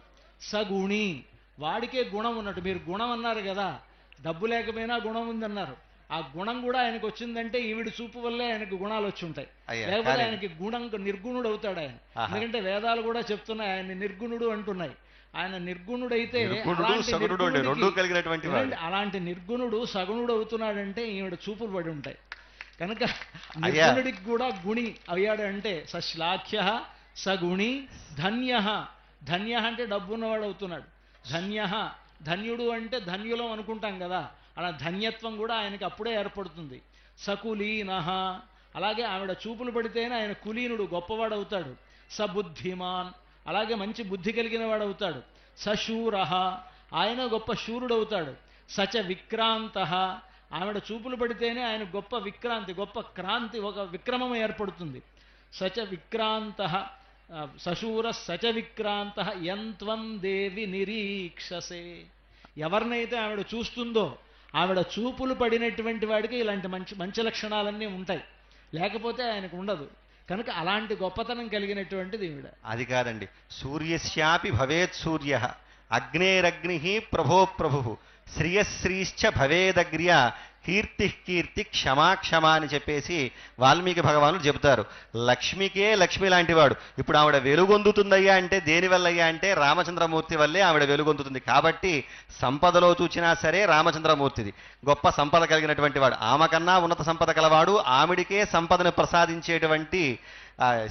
సగుణి, వాడికే గుణం ఉన్నట్టు. మీరు గుణం అన్నారు కదా, డబ్బు లేకపోయినా గుణం ఉందన్నారు. ఆ గుణం కూడా ఆయనకు వచ్చిందంటే ఈవిడ చూపు వల్లే ఆయనకు గుణాలు వచ్చి ఉంటాయి. లేకపోతే ఆయనకి నిర్గుణుడు అవుతాడు ఆయన. ఎందుకంటే వేదాలు కూడా చెప్తున్నాయి ఆయన నిర్గుణుడు అంటున్నాయి. ఆయన నిర్గుణుడైతే అలాంటి నిర్గుణుడు సగుణుడు అవుతున్నాడంటే ఈవిడ చూపులు పడి ఉంటాయి. కనుక నిర్గుణుడికి కూడా గుణి అయ్యాడు అంటే సశ్లాఘ్య సగుణి ధన్య. ధన్య అంటే డబ్బున్నవాడు అవుతున్నాడు. ధన్య, ధన్యుడు అంటే ధన్యులం అనుకుంటాం కదా, అలా ధన్యత్వం కూడా ఆయనకి అప్పుడే ఏర్పడుతుంది. సకులీన, అలాగే ఆవిడ చూపులు పడితేనే ఆయన కులీనుడు గొప్పవాడు అవుతాడు. సబుద్ధిమాన్, అలాగే మంచి బుద్ధి కలిగిన వాడు అవుతాడు. సశూర, ఆయన గొప్ప శూరుడు అవుతాడు. సచ విక్రాంత, ఆవిడ చూపులు పడితేనే ఆయన గొప్ప విక్రాంతి, గొప్ప క్రాంతి, ఒక విక్రమం ఏర్పడుతుంది. సచ విక్రాంత సశూర సచ విక్రాంత యంత్వం దేవి నిరీక్షసే. ఎవరినైతే ఆవిడ చూస్తుందో ఆవిడ చూపులు పడినటువంటి వాడికి ఇలాంటి మంచి లక్షణాలన్నీ ఉంటాయి, లేకపోతే ఆయనకు ఉండదు. కనుక అలాంటి గొప్పతనం కలిగినటువంటిది ఈవిడ. అది కాదండి, సూర్యస్యాపి భవేత్ సూర్య అగ్నేరగ్ని ప్రభో ప్రభు శ్రియశ్రీశ్చ భవేదగ్ర్య కీర్తి క్షమాక్షమ అని చెప్పేసి వాల్మీకి భగవానులు చెబుతారు. లక్ష్మికే లక్ష్మి లాంటి వాడు. ఇప్పుడు ఆవిడ వెలుగొందుతుందయ్యా అంటే దేనివల్లయ్యా అంటే రామచంద్రమూర్తి వల్లే ఆవిడ వెలుగొందుతుంది. కాబట్టి సంపదలో చూచినా సరే రామచంద్రమూర్తిది గొప్ప సంపద కలిగినటువంటి వాడు. ఆమె కన్నా ఉన్నత సంపద కలవాడు, ఆవిడికే సంపదను ప్రసాదించేటువంటి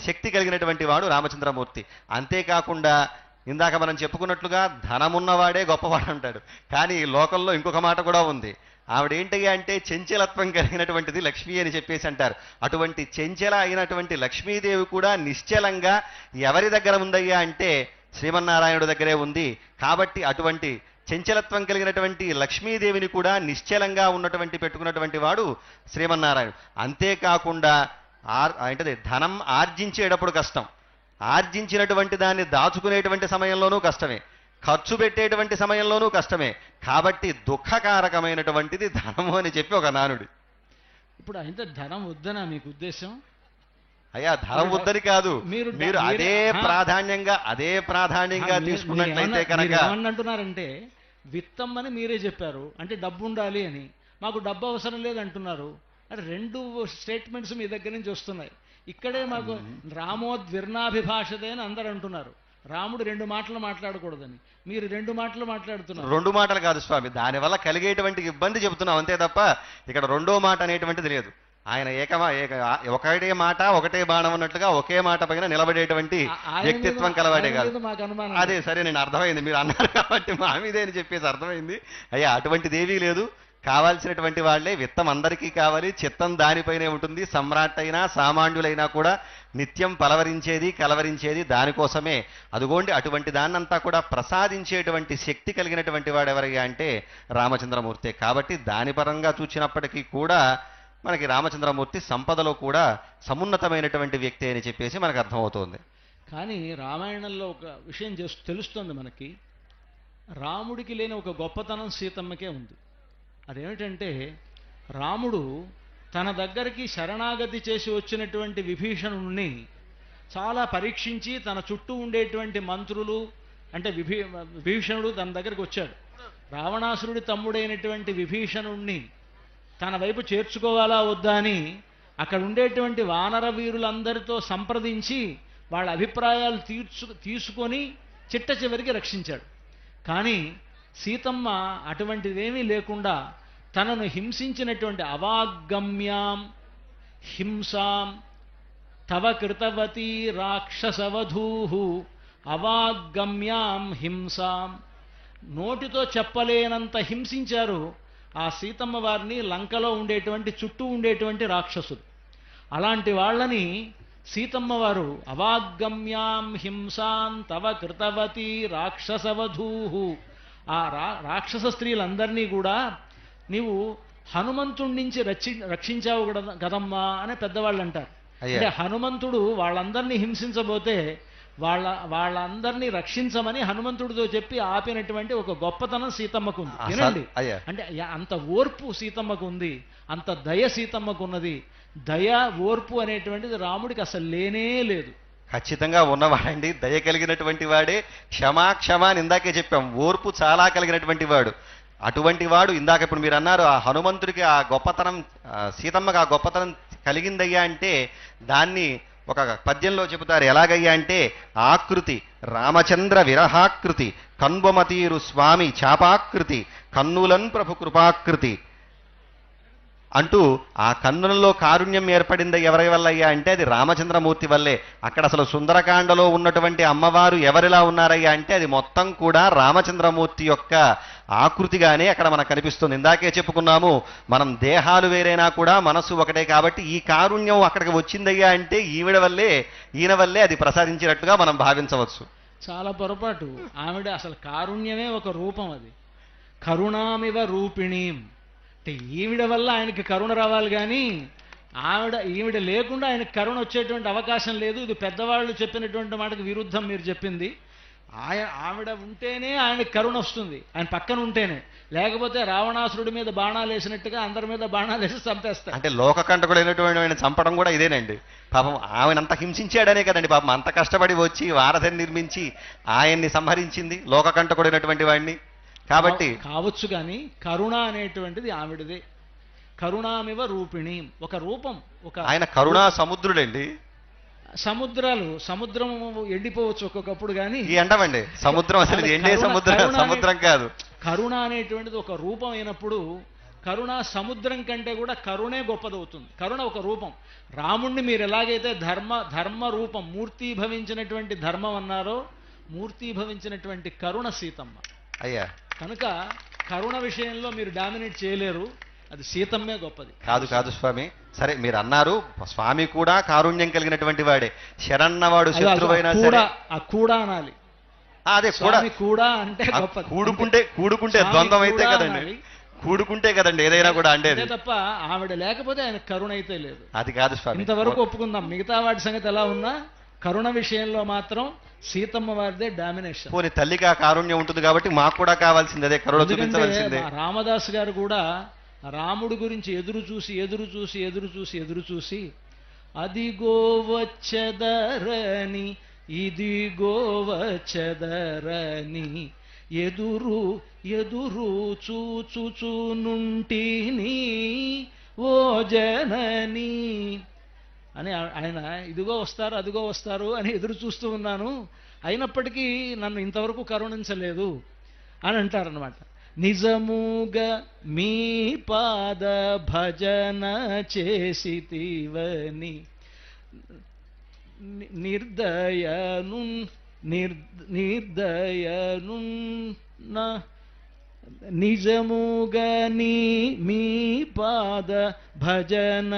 శక్తి కలిగినటువంటి వాడు రామచంద్రమూర్తి. అంతేకాకుండా ఇందాక మనం చెప్పుకున్నట్లుగా ధనమున్నవాడే గొప్పవాడు అంటాడు. కానీ లోకంలో ఇంకొక మాట కూడా ఉంది. ఆవిడేంటయ్యా అంటే చెంచలత్వం కలిగినటువంటిది లక్ష్మి అని చెప్పేసి అంటారు. అటువంటి చెంచల అయినటువంటి లక్ష్మీదేవి కూడా నిశ్చలంగా ఎవరి దగ్గర ఉందయ్యా అంటే శ్రీమన్నారాయణుడి దగ్గరే ఉంది. కాబట్టి అటువంటి చెంచలత్వం కలిగినటువంటి లక్ష్మీదేవిని కూడా నిశ్చలంగా పెట్టుకున్నటువంటి వాడు శ్రీమన్నారాయణుడు. అంతేకాకుండా ఏంటది ధనం ఆర్జించేటప్పుడు కష్టం, ఆర్జించినటువంటి దాన్ని దాచుకునేటువంటి సమయంలోనూ కష్టమే, ఖర్చు పెట్టేటువంటి సమయంలోనూ కష్టమే. కాబట్టి దుఃఖకారకమైనటువంటిది ధనము అని చెప్పి ఒక నానుడి. ఇప్పుడు అయితే ధనం వద్దనా మీకు ఉద్దేశం? అయ్యా ధనం వద్దని కాదు, మీరు అదే ప్రాధాన్యంగా తీసుకున్నట్లయితే కనుక ఏమంటున్నారంటే విత్తం అని మీరే చెప్పారు, అంటే డబ్బు ఉండాలి అని. మాకు డబ్బు అవసరం లేదు అంటున్నారు. అంటే రెండు స్టేట్మెంట్స్ మీ దగ్గర నుంచి వస్తున్నాయి. ఇక్కడే మాకు రామోద్విర్ణాభిభాషతే అని అందరు అంటున్నారు. రాముడు 2 మాటలు మాట్లాడకూడదని, మీరు 2 మాటలు మాట్లాడుతున్నారు. 2 మాటలు కాదు స్వామి, దానివల్ల కలిగేటువంటి ఇబ్బంది చెబుతున్నాం అంతే తప్ప ఇక్కడ రెండో మాట అనేటువంటిది లేదు. ఆయన ఒకటే మాట ఒకటే బాణం అన్నట్లుగా ఒకే మాట పైన నిలబడేటువంటి వ్యక్తిత్వం కలవాడే కాదు. మాకు అనుమానం అదే సరే, నేను అర్థమైంది మీరు అన్నారు కాబట్టి మా మీదే అని చెప్పేసి అర్థమైంది. అయ్యా అటువంటిది ఏమీ లేదు. కావాల్సినటువంటి వాళ్ళే, విత్తం అందరికీ కావాలి, చిత్తం దానిపైనే ఉంటుంది. సమ్రాట్ అయినా సామాన్యులైనా కూడా నిత్యం పలవరించేది కలవరించేది దానికోసమే. అదుగోండి అటువంటి దాన్నంతా కూడా ప్రసాదించేటువంటి శక్తి కలిగినటువంటి వాడు ఎవరయ్యా అంటే రామచంద్రమూర్తే. కాబట్టి దాని పరంగా చూసినప్పటికీ కూడా మనకి రామచంద్రమూర్తి సంపదలో కూడా సమున్నతమైనటువంటి వ్యక్తి అని చెప్పేసి మనకు అర్థమవుతోంది. కానీ రామాయణంలో ఒక విషయం తెలుస్తుంది మనకి. రాముడికి లేని ఒక గొప్పతనం సీతమ్మకే ఉంది. అదేమిటంటే రాముడు తన దగ్గరికి శరణాగతి చేసి వచ్చినటువంటి విభీషణుణ్ణి చాలా పరీక్షించి తన చుట్టూ ఉండేటువంటి మంత్రులు అంటే విభీషణుడు తన దగ్గరికి వచ్చాడు. రావణాసురుడి తమ్ముడైనటువంటి విభీషణుణ్ణి తన వైపు చేర్చుకోవాలా వద్దా అని అక్కడ ఉండేటువంటి వానర వీరులందరితో సంప్రదించి వాళ్ళ అభిప్రాయాలు తీసుకొని చిట్ట చివరికి రక్షించాడు. కానీ సీతమ్మ అటువంటిదేమీ లేకుండా తనను హింసించినటువంటి అవాగ్గమ్యాం హింసాం తవ కృతవతీ రాక్షసవధూహు అవాగ్గమ్యాం హింసాం, నోటితో చెప్పలేనంత హింసించారు ఆ సీతమ్మ వారిని లంకలో ఉండేటువంటి చుట్టూ ఉండేటువంటి రాక్షసులు. అలాంటి వాళ్ళని సీతమ్మ వారు అవాగ్గమ్యాం హింసాం తవ కృతవతీ రాక్షసవధూహు, ఆ రాక్షస స్త్రీలందరినీ కూడా నీవు హనుమంతుడి నుంచి రక్షించావు కదమ్మా అని పెద్దవాళ్ళు అంటారు. అంటే హనుమంతుడు వాళ్ళందరినీ హింసించబోతే వాళ్ళందరినీ రక్షించమని హనుమంతుడితో చెప్పి ఆపినటువంటి ఒక గొప్పతనం సీతమ్మకు ఉంది. వినండి, అంటే అంత ఓర్పు సీతమ్మకు ఉంది, అంత దయ సీతమ్మకు ఉన్నది. దయ ఓర్పు అనేటువంటిది రాముడికి అసలు లేనే లేదు. ఖచ్చితంగా ఉన్నవాడండి, దయ కలిగినటువంటి వాడే. క్షమా అని ఇందాకే చెప్పాం, ఓర్పు చాలా కలిగినటువంటి వాడు. అటువంటి వాడు ఇందాక ఇప్పుడు మీరు అన్నారు ఆ హనుమంతుడికి ఆ గొప్పతనం, సీతమ్మకి ఆ గొప్పతనం కలిగిందయ్యా అంటే దాన్ని ఒక పద్యంలో చెబుతారు. ఎలాగయ్యా అంటే ఆకృతి రామచంద్ర విరహాకృతి కన్బొమతీరు స్వామి చాపాకృతి కన్నులన్ ప్రభు కృపాకృతి అంటూ ఆ కన్నులలో కారుణ్యం ఏర్పడింది ఎవరి వల్ల అయ్యా అంటే అది రామచంద్రమూర్తి వల్లే. అక్కడ అసలు సుందరకాండలో ఉన్నటువంటి అమ్మవారు ఎవరిలా ఉన్నారయ్యా అంటే అది మొత్తం కూడా రామచంద్రమూర్తి యొక్క ఆకృతిగానే అక్కడ మనకు కనిపిస్తుంది. ఇందాకే చెప్పుకున్నాము, మనం దేహాలు వేరైనా కూడా మనస్సు ఒకటే. కాబట్టి ఈ కారుణ్యం అక్కడికి వచ్చిందయ్యా అంటే ఈయన వల్లే అది ప్రసాదించినట్టుగా మనం భావించవచ్చు. చాలా పొరపాటు. ఆవిడ అసలు కారుణ్యమే ఒక రూపం, అది కరుణామివ రూపిణీం. అంటే ఈవిడ వల్ల ఆయనకి కరుణ రావాలి, కానీ ఈవిడ లేకుండా ఆయనకి కరుణ వచ్చేటువంటి అవకాశం లేదు. ఇది పెద్దవాళ్ళు చెప్పినటువంటి మాటకు విరుద్ధం మీరు చెప్పింది. ఆవిడ ఉంటేనే ఆయనకి కరుణ వస్తుంది, ఆయన పక్కన ఉంటేనే. లేకపోతే రావణాసురుడి మీద బాణాలు వేసినట్టుగా అందరి మీద బాణాలు వేసి చంపేస్తారు. అంటే లోకకంటకుడైనటువంటి ఆయన చంపడం కూడా ఇదేనండి. పాపం ఆమెనంత హింసించాడనే కదండి పాపం అంత కష్టపడి వచ్చి వారధిని నిర్మించి ఆయన్ని సంహరించింది లోకకంటకుడైనటువంటి వాడిని. కాబట్టి కావచ్చు, కానీ కరుణ అనేటువంటిది ఆవిడదే. కరుణామివ రూపిణి ఒక రూపం. ఆయన కరుణా సముద్రుడండి. సముద్రం ఎండిపోవచ్చు ఒక్కొక్కప్పుడు, కానీ ఎండవండి సముద్రం అసలు ఎండే సముద్రం కాదు. కరుణ అనేటువంటిది ఒక రూపం అయినప్పుడు కరుణ సముద్రం కంటే కూడా కరుణే గొప్పదవుతుంది. కరుణ ఒక రూపం. రాముణ్ణి మీరు ఎలాగైతే ధర్మ రూపం మూర్తీభవించినటువంటి ధర్మం అన్నారో, మూర్తీభవించినటువంటి కరుణ సీతమ్మ. అయ్యా కనుక కరుణ విషయంలో మీరు డామినేట్ చేయలేరు, అది సీతమ్మే గొప్పది. కాదు స్వామి. సరే మీరు అన్నారు, స్వామి కూడా కారుణ్యం కలిగినటువంటి వాడే. శరణ్ణవాడు శత్రువైనా సరే కూడా అనాలి. అదే కూడా అంటే కూడుకుంటే ద్వంద్వం అయితే కదండి, కూడుకుంటే కదండి ఏదైనా కూడా అంటే తప్ప ఆవిడ లేకపోతే ఆయన కరుణ అయితే లేదు. అది కాదు స్వామి. ఇంతవరకు ఒప్పుకుందాం. మిగతా వాటి సంగతి ఎలా ఉన్నా కరుణ విషయంలో మాత్రం సీతమ్మ వారిదే డామినేషన్. పోనీ తల్లికి ఆ కారుణ్యం ఉంటుంది కాబట్టి మాకు కూడా కావాల్సింది అదే కరుణ చూపించవలసిందే. రామదాస్ గారు కూడా రాముడి గురించి ఎదురు చూసి అదిగో వచ్చెదరని ఇదిగో వచ్చెదరని ఎదురు చూచుచునుంటిని ఓ జనని అని ఆయన ఇదిగో వస్తారు అదిగో వస్తారు అని ఎదురు చూస్తూ ఉన్నాను, అయినప్పటికీ నన్ను ఇంతవరకు కరుణించలేదు అని అంటారనమాట. నిజముగా మీ పాద భజన చేసితివని నిర్దయను నిజముగా మీ పాద భజన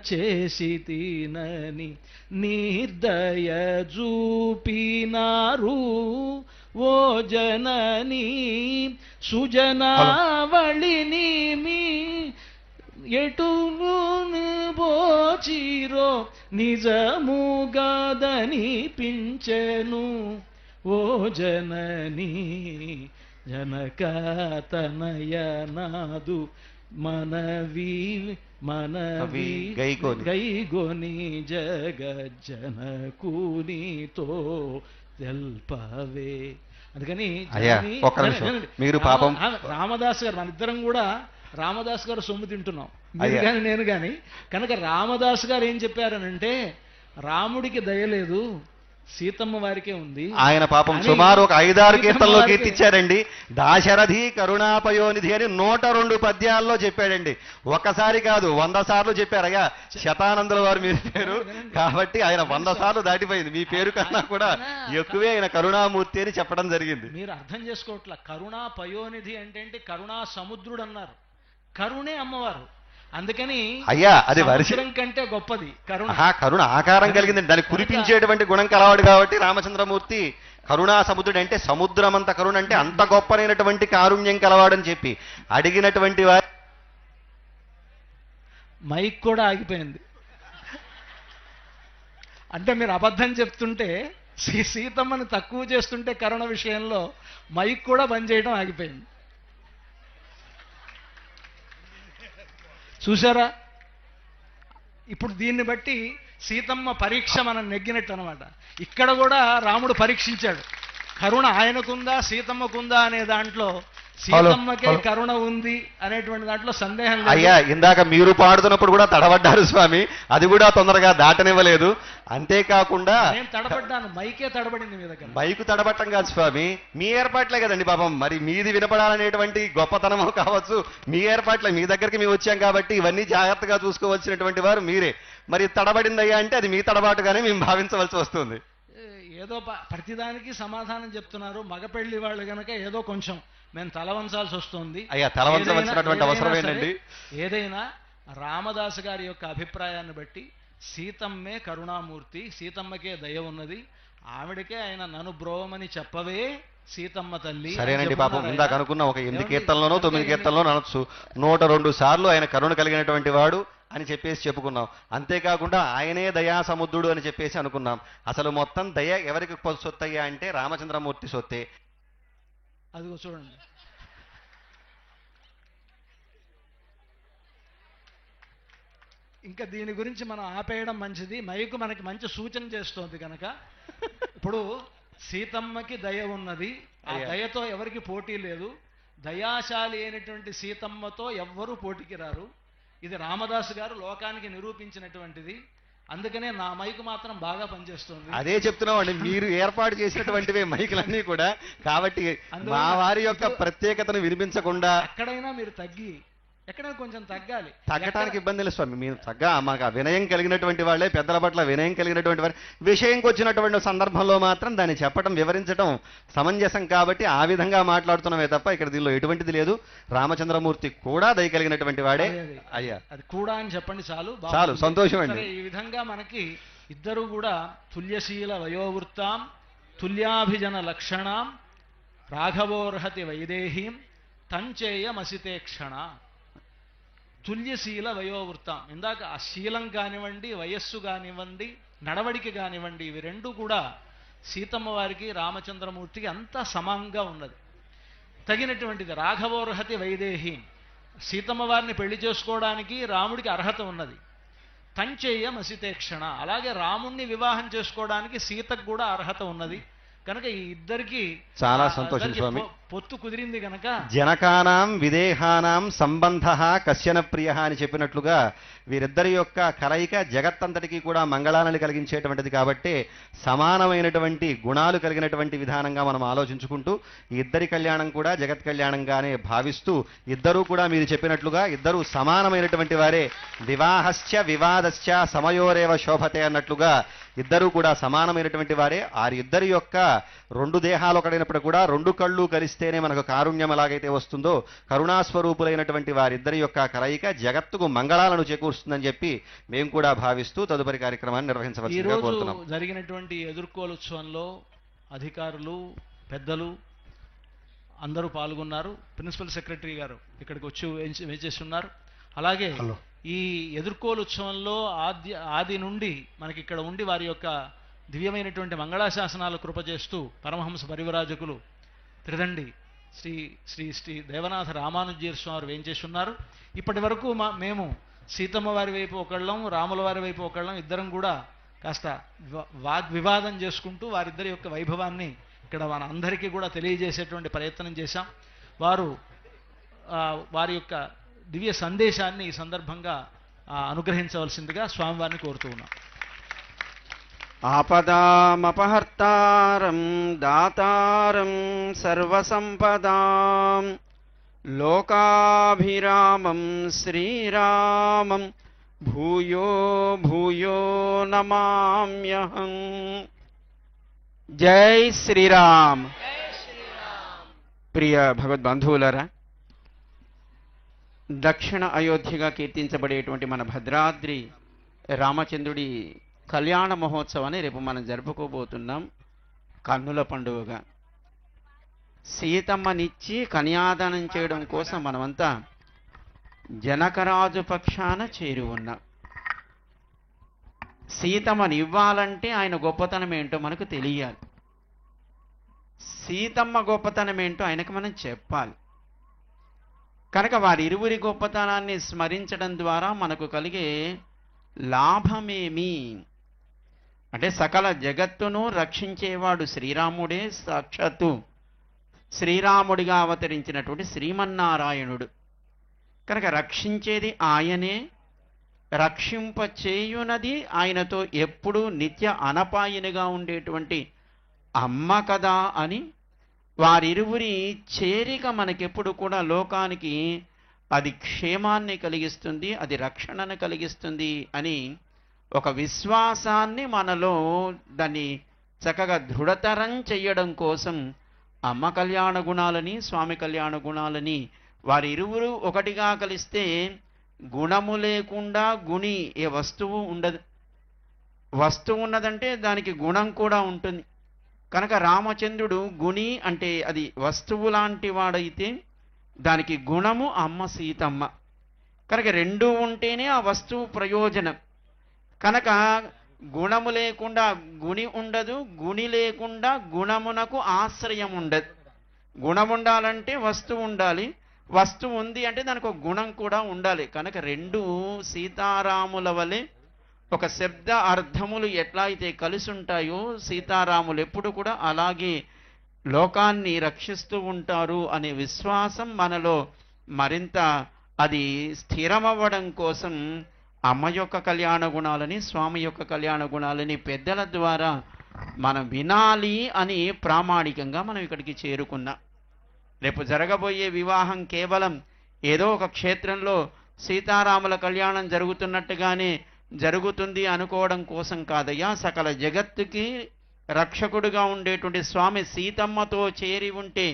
చేసితినని నిర్దయ చూపినారు ఓ జనని సుజనావళిని మీ ఎటును బోచిరో నిజముగాదని పించెను ఓ జనని జనకతనయనాదు మనవి గైగొని జగజ్జనకునితో తెల్పవే. అందుకని మీరు పాపం రామదాస్ గారు మనిద్దరం కూడా రామదాస్ గారు సొమ్ము తింటున్నాం, మీరు కానీ నేను కానీ. కనుక రామదాస్ గారు ఏం చెప్పారనంటే రాముడికి దయలేదు, సీతమ్మ వారికే ఉంది. ఆయన పాపం సుమారు ఒక 5-6 కీర్తనలో కీర్తించారండి. దాశరథి కరుణాపయోనిధి అని 102 పద్యాల్లో చెప్పాడండి. ఒక్కసారి కాదు 100 సార్లు చెప్పారయ్యా. శతానందుల వారు మీరు పేరు కాబట్టి ఆయన 100 సార్లు దాటిపోయింది. మీ పేరు కన్నా కూడా ఎక్కువే ఆయన కరుణామూర్తి అని చెప్పడం జరిగింది. మీరు అర్థం చేసుకోవట్లా. కరుణాపయోనిధి అంటే కరుణా సముద్రుడు అన్నారు. కరుణే అమ్మవారు. అందుకని అయ్యా అది వర్షం కంటే గొప్పది కరుణ. కరుణ ఆకారం కలిగింది, దాన్ని కురిపించేటువంటి గుణం కలవాడు కాబట్టి రామచంద్రమూర్తి కరుణా సముద్రుడు. అంటే సముద్రమంత కరుణ అంటే అంత గొప్పనైనటువంటి కారుణ్యం కలవాడని చెప్పి అడిగినటువంటి వారి మైక్ కూడా ఆగిపోయింది. అంటే మీరు అబద్ధం చెప్తుంటే సీతమ్మని తక్కువ చేస్తుంటే కరుణ విషయంలో మైక్ కూడా బంద్ చేయడం ఆగిపోయింది. చూసారా? ఇప్పుడు దీన్ని బట్టి సీతమ్మ పరీక్ష మనం నెగ్గినట్టు అనమాట. ఇక్కడ కూడా రాముడు పరీక్షించాడు, కరుణ ఆయనకుందా సీతమ్మకుందా అనే దాంట్లో సీతమ్మకే కరుణ ఉంది అనేటువంటి దాంట్లో సందేహం లేదు. అయ్యా ఇందాక మీరు పాడుతున్నప్పుడు కూడా తడబడ్డారు స్వామి, అది కూడా తొందరగా దాటనివ్వలేదు. అంతేకాకుండా నేను తడబడ్డాను, మైకే తడబడింది మీ దగ్గర. మైకు తడబట్టం కాదు స్వామి, మీ ఏర్పాట్లే కదండి పాపం. మరి మీది వినపడాలనేటువంటి గొప్పతనం కావచ్చు, మీ ఏర్పాట్లే, మీ దగ్గరికి మేము వచ్చాం కాబట్టి ఇవన్నీ జాగ్రత్తగా చూసుకోవాల్సినటువంటి వారు మీరే. మరి తడబడిందయ్యా అంటే అది మీ తడబాటుగానే మేము భావించవలసి వస్తుంది. ఏదో ప్రతిదానికి సమాధానం చెప్తున్నారు. మగ పెళ్లి వాళ్ళు కనుక ఏదో కొంచెం మేము తలవంచాల్సి వస్తుంది. అయ్యా తలవంచవలసినటువంటి అవసరం ఏంటండి? ఏదైనా రామదాసు గారి యొక్క అభిప్రాయాన్ని బట్టి సీతమ్మే కరుణామూర్తి, సీతమ్మకే దయ ఉన్నది, ఆవిడకే ఆయన నన్ను బ్రోవమని చెప్పవే సీతమ్మ తల్లి. సరేనండి పాపం, ఇందాక అనుకున్న ఒక 8 కీర్తనలోనో 9 కీర్తనలోనో అనొచ్చు 102 సార్లు ఆయన కరుణ కలిగినటువంటి వాడు అని చెప్పేసి చెప్పుకున్నాం. అంతేకాకుండా ఆయనే దయా సముద్రుడు అని చెప్పేసి అనుకున్నాం. అసలు మొత్తం దయ ఎవరికి సొత్తయ్యా అంటే రామచంద్రమూర్తి సొత్తే. అదిగో చూడండి, ఇంకా దీని గురించి మనం ఆపేయడం మంచిది. మైకు మనకి మంచి సూచన చేస్తోంది కనుక. ఇప్పుడు సీతమ్మకి దయ ఉన్నది, ఆ దయతో ఎవరికి పోటీ లేదు. దయాశాలి అయినటువంటి సీతమ్మతో ఎవ్వరూ పోటీకి రారు. ఇది రామదాసు గారు లోకానికి నిరూపించినటువంటిది. అందుకనే నా మైకు మాత్రం బాగా పనిచేస్తుంది. అదే చెప్తున్నాం అండి, మీరు ఏర్పాటు చేసినటువంటివే మైకులన్నీ కూడా. కాబట్టి మా వారి యొక్క ప్రత్యేకతను వినిపించకుండా ఎక్కడైనా మీరు తగ్గి ఎక్కడైనా కొంచెం తగ్గాలి. తగ్గడానికి ఇబ్బంది లేదు స్వామి, మీరు మాకు వినయం కలిగినటువంటి వాళ్ళే, పెద్దల పట్ల వినయం కలిగినటువంటి వారు. విషయంకి వచ్చినటువంటి సందర్భంలో మాత్రం దాన్ని చెప్పడం వివరించడం సమంజసం కాబట్టి ఆ విధంగా మాట్లాడుతున్నామే తప్ప ఇక్కడ దీనిలో ఎటువంటిది లేదు. రామచంద్రమూర్తి కూడా దయ కలిగినటువంటి వాడే. అయ్యా అది కూడా అని చెప్పండి చాలు, చాలు, సంతోషం అండి. ఈ విధంగా మనకి ఇద్దరు కూడా తుల్యశీల వయోవృత్తాం తుల్యాభిజన లక్షణాం రాఘవోర్హతి వైదేహీం తంచేయ మసితే క్షణ. తుల్యశీల వయోవృత్తం. ఇందాక ఆ శీలం కానివ్వండి, వయస్సు కానివ్వండి, నడవడికి కానివ్వండి, ఇవి రెండు కూడా సీతమ్మ వారికి రామచంద్రమూర్తికి అంతా సమానంగా ఉన్నది, తగినటువంటిది. రాఘవోర్హతి వైదేహి, సీతమ్మ వారిని పెళ్లి చేసుకోవడానికి రాముడికి అర్హత ఉన్నది. తంచేయ మసితేక్షణ, అలాగే రాముణ్ణి వివాహం చేసుకోవడానికి సీతకు కూడా అర్హత ఉన్నది. కనుక ఈ ఇద్దరికి చాలా సంతోషం స్వామి. పొత్తు కుదిరింది గనక జనకానాం విదేహానాం సంబంధ కశ్యన ప్రియ అని చెప్పినట్లుగా వీరిద్దరి యొక్క కలయిక జగత్తంతటికీ కూడా మంగళాలను కలిగించేటువంటిది కాబట్టి సమానమైనటువంటి గుణాలు కలిగినటువంటి విధానంగా మనం ఆలోచించుకుంటూ ఈ ఇద్దరి కళ్యాణం కూడా జగత్ కళ్యాణంగానే భావిస్తూ ఇద్దరూ కూడా మీరు చెప్పినట్లుగా ఇద్దరూ సమానమైనటువంటి వారే. వివాహశ్చ వివాదశ్చ సమయోరేవ శోభతే అన్నట్లుగా ఇద్దరూ కూడా సమానమైనటువంటి వారే. ఆ ఇద్దరి యొక్క రెండు దేహాలు ఒకడైనప్పుడు కూడా రెండు కళ్ళు కలిస్తేనే మనకు కారుణ్యం ఎలాగైతే వస్తుందో కరుణాస్వరూపులైనటువంటి వారిద్దరి యొక్క కలయిక జగత్తుకు మంగళాలను చేకూరుస్తుందని చెప్పి మేము కూడా భావిస్తూ తదుపరి కార్యక్రమాన్ని నిర్వహించవలసిందిగా కోరుతున్నాం. ఈరోజు జరిగినటువంటి ఎదుర్కోలు ఉత్సవంలో అధికారులు పెద్దలు అందరూ పాల్గొన్నారు. ప్రిన్సిపల్ సెక్రటరీ గారు ఇక్కడికి వచ్చి వేచేస్తున్నారు. అలాగే ఈ ఎదుర్కోలు ఉత్సవంలో ఆది నుండి మనకి ఇక్కడ ఉండి వారి యొక్క దివ్యమైనటువంటి మంగళాశాసనాలు కృప చేస్తూ పరమహంస పరివరాజకులు త్రిదండి శ్రీ శ్రీ శ్రీ దేవనాథ రామానుజీర స్వామి వేయించేస్తున్నారు. ఇప్పటి వరకు మేము సీతమ్మ వారి వైపు ఒకళ్ళం, రాముల వారి వైపు ఒకళ్ళం, ఇద్దరం కూడా కాస్త వాగ్వివాదం చేసుకుంటూ వారిద్దరి యొక్క వైభవాన్ని ఇక్కడ మన అందరికీ కూడా తెలియజేసేటువంటి ప్రయత్నం చేశాం. వారి యొక్క దివ్య సందేశాన్ని ఈ సందర్భంగా అనుగ్రహించవలసిందిగా స్వామివారిని కోరుతూ ఉన్నాం. ఆపదామపహర్తారం దాతారం సర్వసంపదాం లోకాభిరామం శ్రీరామం భూయో భూయో నమామ్యహం. జై శ్రీరామ్. ప్రియ భగవద్బంధువులరా, దక్షిణ అయోధ్యగా కీర్తించబడేటువంటి మన భద్రాద్రి రామచంద్రుడి కళ్యాణ మహోత్సవాన్ని రేపు మనం జరుపుకోబోతున్నాం. కన్నుల పండుగగా సీతమ్మనిచ్చి కన్యాదానం చేయడం కోసం మనమంతా జనకరాజు పక్షాన చేరి ఉన్నాం. సీతమ్మని ఇవ్వాలంటే ఆయన గొప్పతనం ఏంటో మనకు తెలియాలి. సీతమ్మ గొప్పతనం ఏంటో ఆయనకు మనం చెప్పాలి. కనుక వారి ఇరువురి గొప్పతనాన్ని స్మరించడం ద్వారా మనకు కలిగే లాభమేమి అంటే సకల జగత్తును రక్షించేవాడు శ్రీరాముడే. సాక్షాత్తు శ్రీరాముడిగా అవతరించినటువంటి శ్రీమన్నారాయణుడు. కనుక రక్షించేది ఆయనే, రక్షింపచేయునది ఆయనతో ఎప్పుడూ నిత్య అనపాయనిగా ఉండేటువంటి అమ్మ కదా అని వారిరువురి చేరిక మనకెప్పుడు కూడా లోకానికి అది క్షేమాన్ని కలిగిస్తుంది, అది రక్షణను కలిగిస్తుంది అని ఒక విశ్వాసాన్ని మనలో దాన్ని చక్కగా దృఢతరం చెయ్యడం కోసం అమ్మ కళ్యాణ గుణాలని స్వామి కళ్యాణ గుణాలని వారిరువురు ఒకటిగా కలిస్తే గుణము లేకుండా గుణి ఏ వస్తువు ఉండదు. వస్తువు ఉన్నదంటే దానికి గుణం కూడా ఉంటుంది. కనుక రామచంద్రుడు గుణి అంటే అది వస్తువు లాంటి వాడైతే దానికి గుణము అమ్మ సీతమ్మ. కనుక రెండూ ఉంటేనే ఆ వస్తువు ప్రయోజనం. కనుక గుణము లేకుండా గుణి ఉండదు, గుణి లేకుండా గుణమునకు ఆశ్రయం ఉండదు. గుణం ఉండాలంటే వస్తువు ఉండాలి, వస్తువు ఉంది అంటే దానికి ఒక గుణం కూడా ఉండాలి. కనుక రెండు సీతారాముల వలె ఒక శబ్ద అర్థములు ఎట్లా అయితే కలిసి ఉంటాయో సీతారాములు ఎప్పుడు కూడా అలాగే లోకాన్ని రక్షిస్తూ ఉంటారు అనే విశ్వాసం మనలో మరింత అది స్థిరమవ్వడం కోసం అమ్మ యొక్క కళ్యాణ గుణాలని స్వామి యొక్క కళ్యాణ గుణాలని పెద్దల ద్వారా మనం వినాలి అని ప్రామాణికంగా మనం ఇక్కడికి చేరుకున్నాం. రేపు జరగబోయే వివాహం కేవలం ఏదో ఒక క్షేత్రంలో సీతారాముల కళ్యాణం జరుగుతున్నట్టుగానే జరుగుతుంది అనుకోవడం కోసం కాదయ్యా. సకల జగత్తుకి రక్షకుడుగా ఉండేటువంటి స్వామి సీతమ్మతో చేరి ఉంటే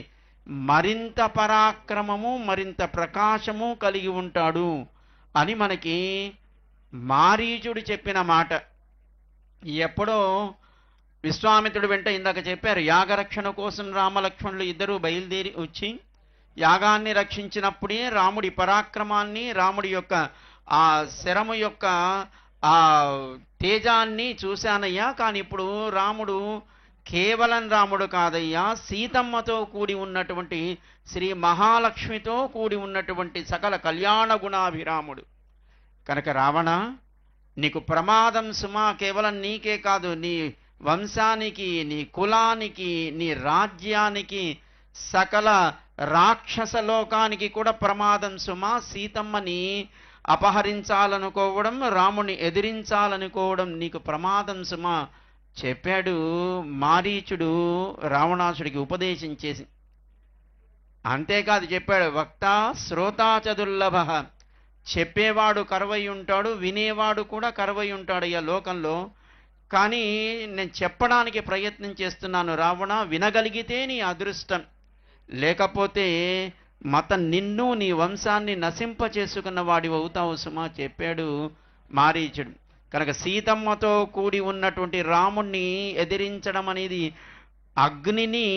మరింత పరాక్రమము మరింత ప్రకాశము కలిగి ఉంటాడు అని మనకి మారీచుడు చెప్పిన మాట. ఎప్పుడో విశ్వామిత్రుడు వెంట ఇందాక చెప్పారు, యాగరక్షణ కోసం రామలక్ష్మణులు ఇద్దరూ బయలుదేరి వచ్చి యాగాన్ని రక్షించినప్పుడే రాముడి పరాక్రమాన్ని రాముడి యొక్క ఆ శరము యొక్క ఆ తేజాన్ని చూశానయ్యా. కానీ ఇప్పుడు రాముడు కేవలం రాముడు కాదయ్యా, సీతమ్మతో కూడి ఉన్నటువంటి శ్రీ మహాలక్ష్మితో కూడి ఉన్నటువంటి సకల కళ్యాణ గుణాభిరాముడు. కనుక రావణ, నీకు ప్రమాదం సుమా, కేవలం నీకే కాదు నీ వంశానికి నీ కులానికి నీ రాజ్యానికి సకల రాక్షస లోకానికి కూడా ప్రమాదం సుమా. సీతమ్మని అపహరించాలనుకోవడం, రాముని ఎదిరించాలనుకోవడం నీకు ప్రమాదం సుమా చెప్పాడు మారీచుడు రావణాసుడికి ఉపదేశం చేసి. అంతేకాదు చెప్పాడు, వక్త శ్రోతా చదుర్లభ, చెప్పేవాడు కరువై ఉంటాడు, వినేవాడు కూడా కరువై ఉంటాడు ఈ లోకంలో. కానీ నేను చెప్పడానికి ప్రయత్నం చేస్తున్నాను రావణ, వినగలిగితే నీ అదృష్టం, లేకపోతే నిన్ను నీ వంశాన్ని నశింప చేసుకున్న వాడివి అవుతావు సుమా చెప్పాడు మారీచుడు. కనుక సీతమ్మతో కూడి ఉన్నటువంటి రాముణ్ణి ఎదిరించడం అనేది అగ్నిని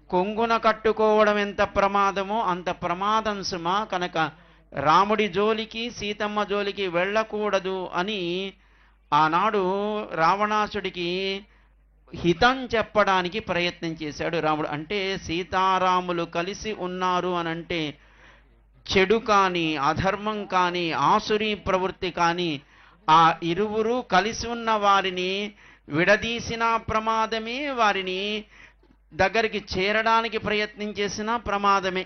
కొంగున కట్టుకోవడం ఎంత ప్రమాదమో అంత ప్రమాదం సుమా. కనుక రాముడి జోలికి సీతమ్మ జోలికి వెళ్ళకూడదు అని ఆనాడు రావణాసుడికి హితం చెప్పడానికి ప్రయత్నం చేశాడు రాముడు. అంటే సీతారాములు కలిసి ఉన్నారు అనంటే చెడు కానీ, అధర్మం కానీ, ఆసురీ ప్రవృత్తి కానీ, ఆ ఇరువురు కలిసి ఉన్న వారిని విడదీసిన ప్రమాదమే, వారిని దగ్గరికి చేరడానికి ప్రయత్నం చేసిన ప్రమాదమే.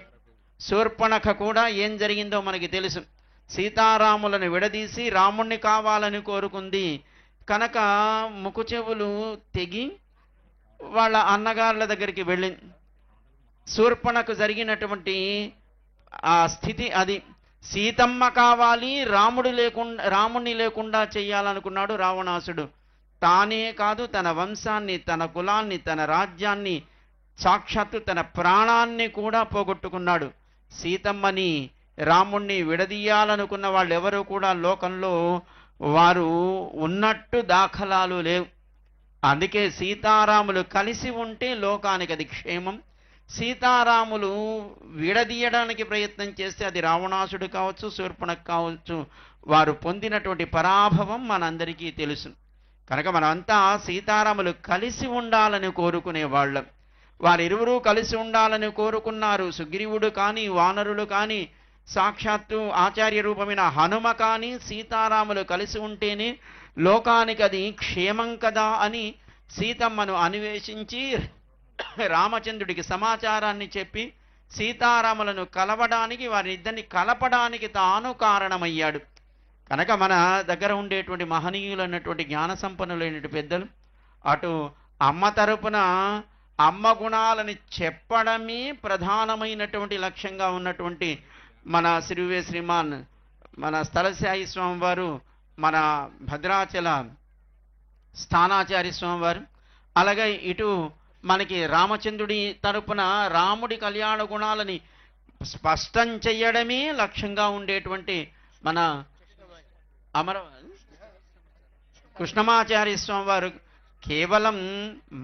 శూర్పణఖ కూడా ఏం జరిగిందో మనకి తెలుసు. సీతారాములను విడదీసి రాముణ్ణి కావాలని కోరుకుంది. కనుక ముకుచెవులు తెగి వాళ్ళ అన్నగారుల దగ్గరికి వెళ్ళింది. శూర్పణకు జరిగినటువంటి ఆ స్థితి అది. సీతమ్మ కావాలి, రాముణ్ణి లేకుండా చెయ్యాలనుకున్నాడు రావణాసుడు. తానే కాదు, తన వంశాన్ని, తన కులాన్ని, తన రాజ్యాన్ని, సాక్షాత్తు తన ప్రాణాన్ని కూడా పోగొట్టుకున్నాడు. సీతమ్మని రాముణ్ణి విడదీయాలనుకున్న వాళ్ళు ఎవరు కూడా లోకంలో వారు ఉన్నట్టు దాఖలాలు లేవు. అందుకే సీతారాములు కలిసి ఉంటే లోకానికి అది క్షేమం. సీతారాములు విడదీయడానికి ప్రయత్నం చేస్తే అది రావణాసుడు కావచ్చు, శూర్పణఖ కావచ్చు, వారు పొందినటువంటి పరాభవం మనందరికీ తెలుసు. కనుక మనమంతా సీతారాములు కలిసి ఉండాలని కోరుకునే వాళ్ళం. వారిరువురూ కలిసి ఉండాలని కోరుకున్నారు. సుగ్రీవుడు కానీ, వానరులు కానీ, సాక్షాత్తు ఆచార్య రూపమైన హనుమ కానీ సీతారాములు కలిసి ఉంటేనే లోకానికి అది క్షేమం కదా అని సీతమ్మను అన్వేషించి రామచంద్రుడికి సమాచారాన్ని చెప్పి సీతారాములను కలవడానికి, వారిద్దరిని కలపడానికి తాను కారణమయ్యాడు. కనుక మన దగ్గర ఉండేటువంటి మహనీయులు అన్నటువంటి జ్ఞాన సంపన్నులైనటువంటి పెద్దలు అటు అమ్మ తరపున అమ్మ గుణాలని చెప్పడమే ప్రధానమైనటువంటి లక్ష్యంగా ఉన్నటువంటి మన శ్రీమాన్ మన స్థలశాయి స్వామి వారు, మన భద్రాచల స్థానాచార్య స్వామి వారు, అలాగే ఇటు మనకి రామచంద్రుడి తరపున రాముడి కళ్యాణ గుణాలని స్పష్టం చెయ్యడమే లక్ష్యంగా ఉండేటువంటి మన కృష్ణమాచార్య స్వామి వారు కేవలం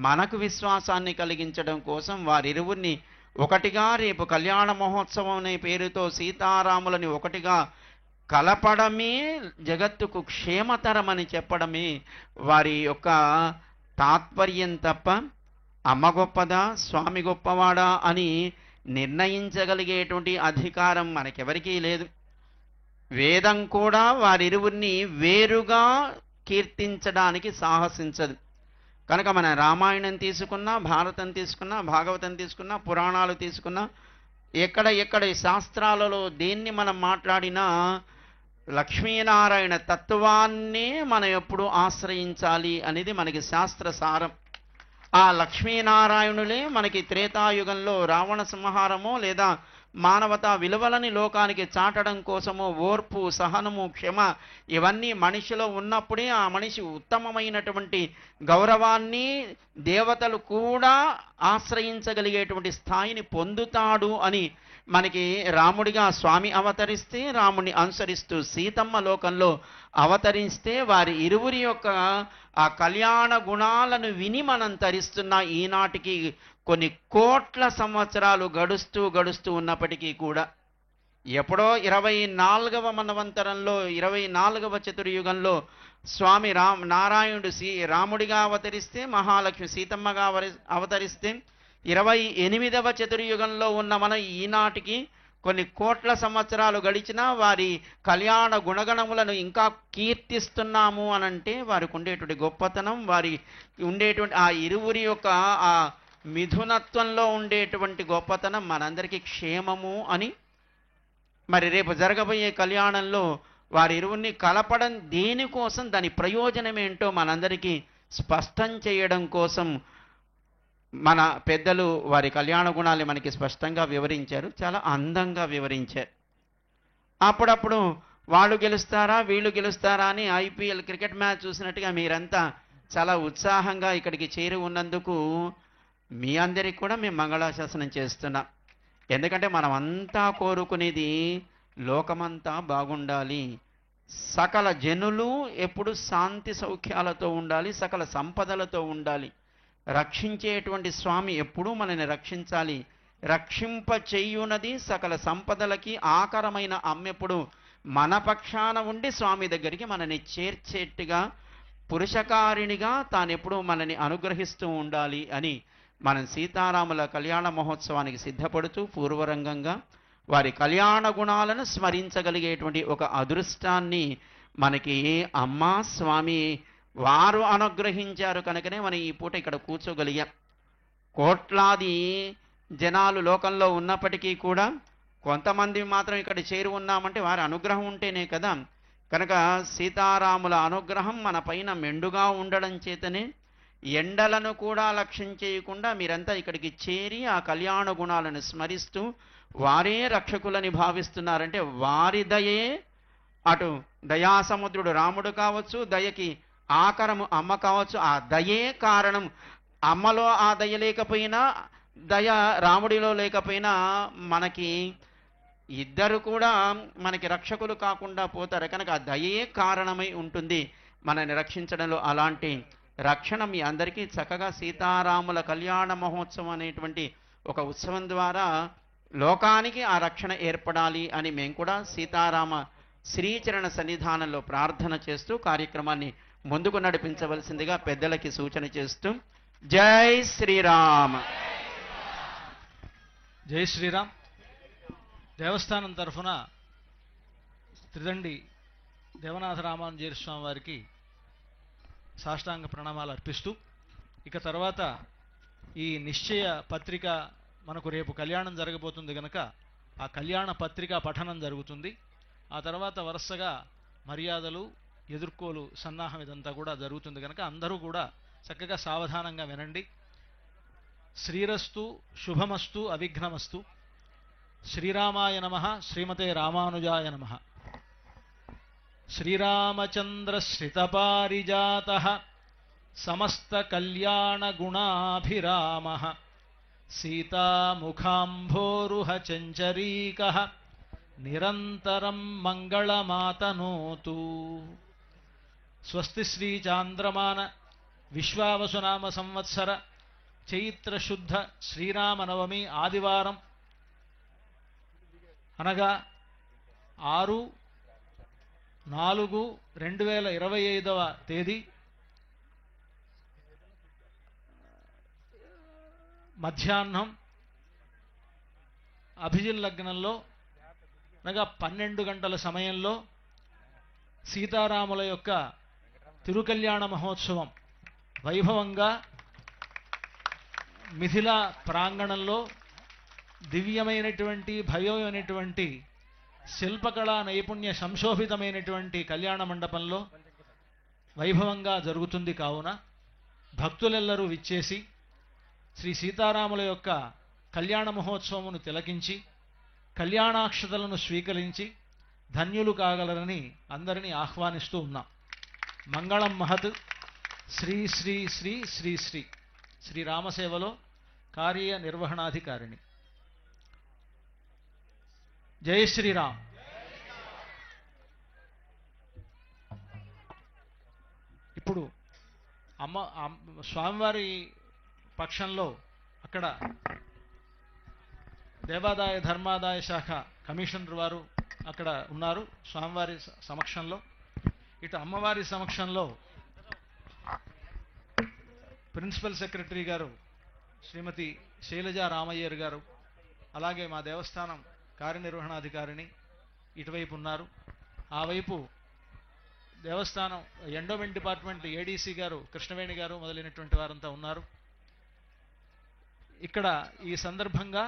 మనకు విశ్వాసాన్ని కలిగించడం కోసం వారిరువురిని ఒకటిగా రేపు కళ్యాణ మహోత్సవం అనే పేరుతో సీతారాములని ఒకటిగా కలపడమే జగత్తుకు క్షేమతరమని చెప్పడమే వారి యొక్క తాత్పర్యం తప్ప అమ్మ గొప్పదా, స్వామి గొప్పవాడా అని నిర్ణయించగలిగేటువంటి అధికారం మనకెవరికీ లేదు. వేదం కూడా వారిరువురిని వేరుగా కీర్తించడానికి సాహసించదు. కనుక మన రామాయణం తీసుకున్నా, భారతం తీసుకున్నా, భాగవతం తీసుకున్నా, పురాణాలు తీసుకున్నా, ఎక్కడ శాస్త్రాలలో దేన్ని మనం మాట్లాడినా లక్ష్మీనారాయణ తత్వాన్నే మనం ఎప్పుడు ఆశ్రయించాలి అనేది మనకి శాస్త్ర సారం. ఆ లక్ష్మీనారాయణులే మనకి త్రేతాయుగంలో రావణ సంహారమో లేదా మానవతా విలువలని లోకానికి చాటడం కోసమో ఓర్పు, సహనము, క్షమ ఇవన్నీ మనిషిలో ఉన్నప్పుడే ఆ మనిషి ఉత్తమమైనటువంటి గౌరవాన్ని దేవతలు కూడా ఆశ్రయించగలిగేటువంటి స్థాయిని పొందుతాడు అని మనకి రాముడిగా స్వామి అవతరిస్తే, రాముడిని అనుసరిస్తూ సీతమ్మ లోకంలో అవతరిస్తే వారి ఇరువురి యొక్క ఆ కళ్యాణ గుణాలను విని మనం తరిస్తున్న ఈనాటికి కొన్ని కోట్ల సంవత్సరాలు గడుస్తూ ఉన్నప్పటికీ కూడా ఎప్పుడో 24వ మన్వంతరంలో 24వ చతుర్యుగంలో స్వామి నారాయణుడు రాముడిగా అవతరిస్తే, మహాలక్ష్మి సీతమ్మగా అవతరిస్తే 28వ చతుర్యుగంలో ఉన్న మనం ఈనాటికి కొన్ని కోట్ల సంవత్సరాలు గడిచినా వారి కళ్యాణ గుణగణములను ఇంకా కీర్తిస్తున్నాము అనంటే వారికి ఉండేటువంటి గొప్పతనం, వారి ఉండేటువంటి ఆ ఇరువురి యొక్క ఆ మిథునత్వంలో ఉండేటువంటి గొప్పతనం మనందరికీ క్షేమము అని, మరి రేపు జరగబోయే కళ్యాణంలో వారిరువురిని కలపడం దేనికోసం, దాని ప్రయోజనం ఏంటో మనందరికీ స్పష్టం చేయడం కోసం మన పెద్దలు వారి కళ్యాణ గుణాన్ని మనకి స్పష్టంగా వివరించారు, చాలా అందంగా వివరించారు. అప్పుడప్పుడు వాళ్ళు గెలుస్తారా వీళ్ళు గెలుస్తారా అని ఐపీఎల్ క్రికెట్ మ్యాచ్ చూసినట్టుగా మీరంతా చాలా ఉత్సాహంగా ఇక్కడికి చేరి ఉన్నందుకు మీ అందరికి కూడా మేము మంగళాశాసనం చేస్తున్నాం. ఎందుకంటే మనం అంతా కోరుకునేది లోకమంతా బాగుండాలి, సకల జనులు ఎప్పుడు శాంతి సౌఖ్యాలతో ఉండాలి, సకల సంపదలతో ఉండాలి, రక్షించేటువంటి స్వామి ఎప్పుడూ మనని రక్షించాలి, రక్షింప చెయ్యునది సకల సంపదలకి ఆకరమైన అమ్మెప్పుడు మన పక్షాన ఉండి స్వామి దగ్గరికి మనని చేర్చేట్టుగా పురుషకారిణిగా తానెప్పుడు మనని అనుగ్రహిస్తూ ఉండాలి అని మనం సీతారాముల కళ్యాణ మహోత్సవానికి సిద్ధపడుతూ పూర్వరంగంగా వారి కళ్యాణ గుణాలను స్మరించగలిగేటువంటి ఒక అదృష్టాన్ని మనకి అమ్మా స్వామి వారు అనుగ్రహించారు కనుకనే మనం ఈ పూట ఇక్కడ కూర్చోగలిగాం. కోట్లాది జనాలు లోకంలో ఉన్నప్పటికీ కూడా కొంతమంది మాత్రం ఇక్కడ చేరి ఉన్నామంటే వారి అనుగ్రహం ఉంటేనే కదా. కనుక సీతారాముల అనుగ్రహం మన పైన మెండుగా ఉండడం చేతనే ఎండలను కూడా లక్ష్యం చేయకుండా మీరంతా ఇక్కడికి చేరి ఆ కళ్యాణ గుణాలను స్మరిస్తూ వారే రక్షకులని భావిస్తున్నారంటే వారి దయే, అటు దయాసముద్రుడు రాముడు కావచ్చు, దయకి ఆకరము అమ్మ కావచ్చు, ఆ దయే కారణం. అమ్మలో ఆ దయ లేకపోయినా, దయ రాముడిలో లేకపోయినా మనకి ఇద్దరు కూడా మనకి రక్షకులు కాకుండా పోతారు. కనుక ఆ దయే కారణమై ఉంటుంది మనని రక్షించడంలో. అలాంటి రక్షణ మీ అందరికీ చక్కగా సీతారాముల కళ్యాణ మహోత్సవం అనేటువంటి ఒక ఉత్సవం ద్వారా లోకానికి ఆ రక్షణ ఏర్పడాలి అని మేము కూడా సీతారామ శ్రీచరణ సన్నిధానంలో ప్రార్థన చేస్తూ కార్యక్రమాన్ని ముందుకు నడిపించవలసిందిగా పెద్దలకి సూచన చేస్తూ జై శ్రీరామ్. జై శ్రీరామ్. దేవస్థానం తరఫున త్రిదండి దేవనాథ రామానుజీర స్వామి వారికి సాష్టాంగ ప్రణామాలు అర్పిస్తూ, ఇక తర్వాత ఈ నిశ్చయ పత్రిక మనకు రేపు కళ్యాణం జరగబోతుంది కనుక ఆ కళ్యాణ పత్రిక పఠనం జరుగుతుంది. ఆ తర్వాత వరుసగా మర్యాదలు, ఎదుర్కోలు, సన్నాహం ఇదంతా కూడా జరుగుతుంది కనుక అందరూ కూడా చక్కగా సావధానంగా వినండి. శ్రీరస్తు శుభమస్తు అవిఘ్నమస్తు. శ్రీరామాయ నమః. శ్రీమతే రామానుజాయ నమః. శ్రీరామచంద్ర శ్రితపారిజాతః సమస్త కళ్యాణ గుణాభిరామః సీతాముఖాంభోరుహ చంచరీకః నిరంతరం మంగళమాతనోతు. స్వస్తి శ్రీ చాంద్రమాన విశ్వావసునామ సంవత్సర చైత్రశుద్ధ శ్రీరామనవమి ఆదివారం అనగా 6/4/2025 తేదీ మధ్యాహ్నం అభిజిన్ లగ్నంలో అనగా 12 గంటల సమయంలో సీతారాముల యొక్క తిరుకళ్యాణ మహోత్సవం వైభవంగా మిథిలా ప్రాంగణంలో దివ్యమైనటువంటి భవ్యమైనటువంటి శిల్పకళా నైపుణ్య సంశోభితమైనటువంటి కళ్యాణ మండపంలో వైభవంగా జరుగుతుంది. కావున భక్తులెల్లరూ విచ్చేసి శ్రీ సీతారాముల యొక్క కళ్యాణ మహోత్సవమును తిలకించి కళ్యాణాక్షతలను స్వీకరించి ధన్యులు కాగలరని అందరినీ ఆహ్వానిస్తూ ఉన్నాం. మంగళం మహత్. శ్రీ శ్రీ శ్రీ శ్రీ శ్రీ శ్రీరామసేవలో కార్యనిర్వహణాధికారిణి. జై శ్రీరామ్. ఇప్పుడు స్వామివారి పక్షంలో అక్కడ దేవాదాయ ధర్మాదాయ శాఖ కమిషనర్ వారు అక్కడ ఉన్నారు స్వామివారి సమక్షంలో. ఇటు అమ్మవారి సమక్షంలో ప్రిన్సిపల్ సెక్రటరీ గారు శ్రీమతి శైలజ రామయ్యర్ గారు, అలాగే మా దేవస్థానం కార్యనిర్వహణాధికారిని ఇటువైపు ఉన్నారు. ఆ వైపు దేవస్థానం ఎండోమెంట్ డిపార్ట్మెంట్ ఏడీసీ గారు కృష్ణవేణి గారు మొదలైనటువంటి వారంతా ఉన్నారు. ఇక్కడ ఈ సందర్భంగా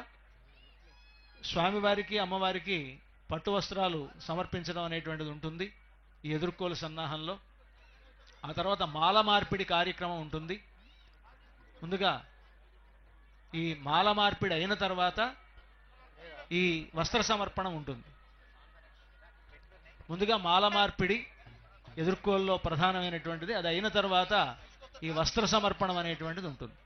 స్వామివారికి అమ్మవారికి పట్టు వస్త్రాలు సమర్పించడం అనేటువంటిది ఉంటుంది ఈ ఎదుర్కోలు సన్నాహంలో. ఆ తర్వాత మాల మార్పిడి కార్యక్రమం ఉంటుంది. ముందుగా ఈ మాల మార్పిడి అయిన తర్వాత ఈ వస్త్ర సమర్పణం ఉంటుంది. ముందుగా మాల మార్పిడి ఎదుర్కోల్లో ప్రధానమైనటువంటిది. అది అయిన తర్వాత ఈ వస్త్ర సమర్పణం అనేటువంటిది ఉంటుంది.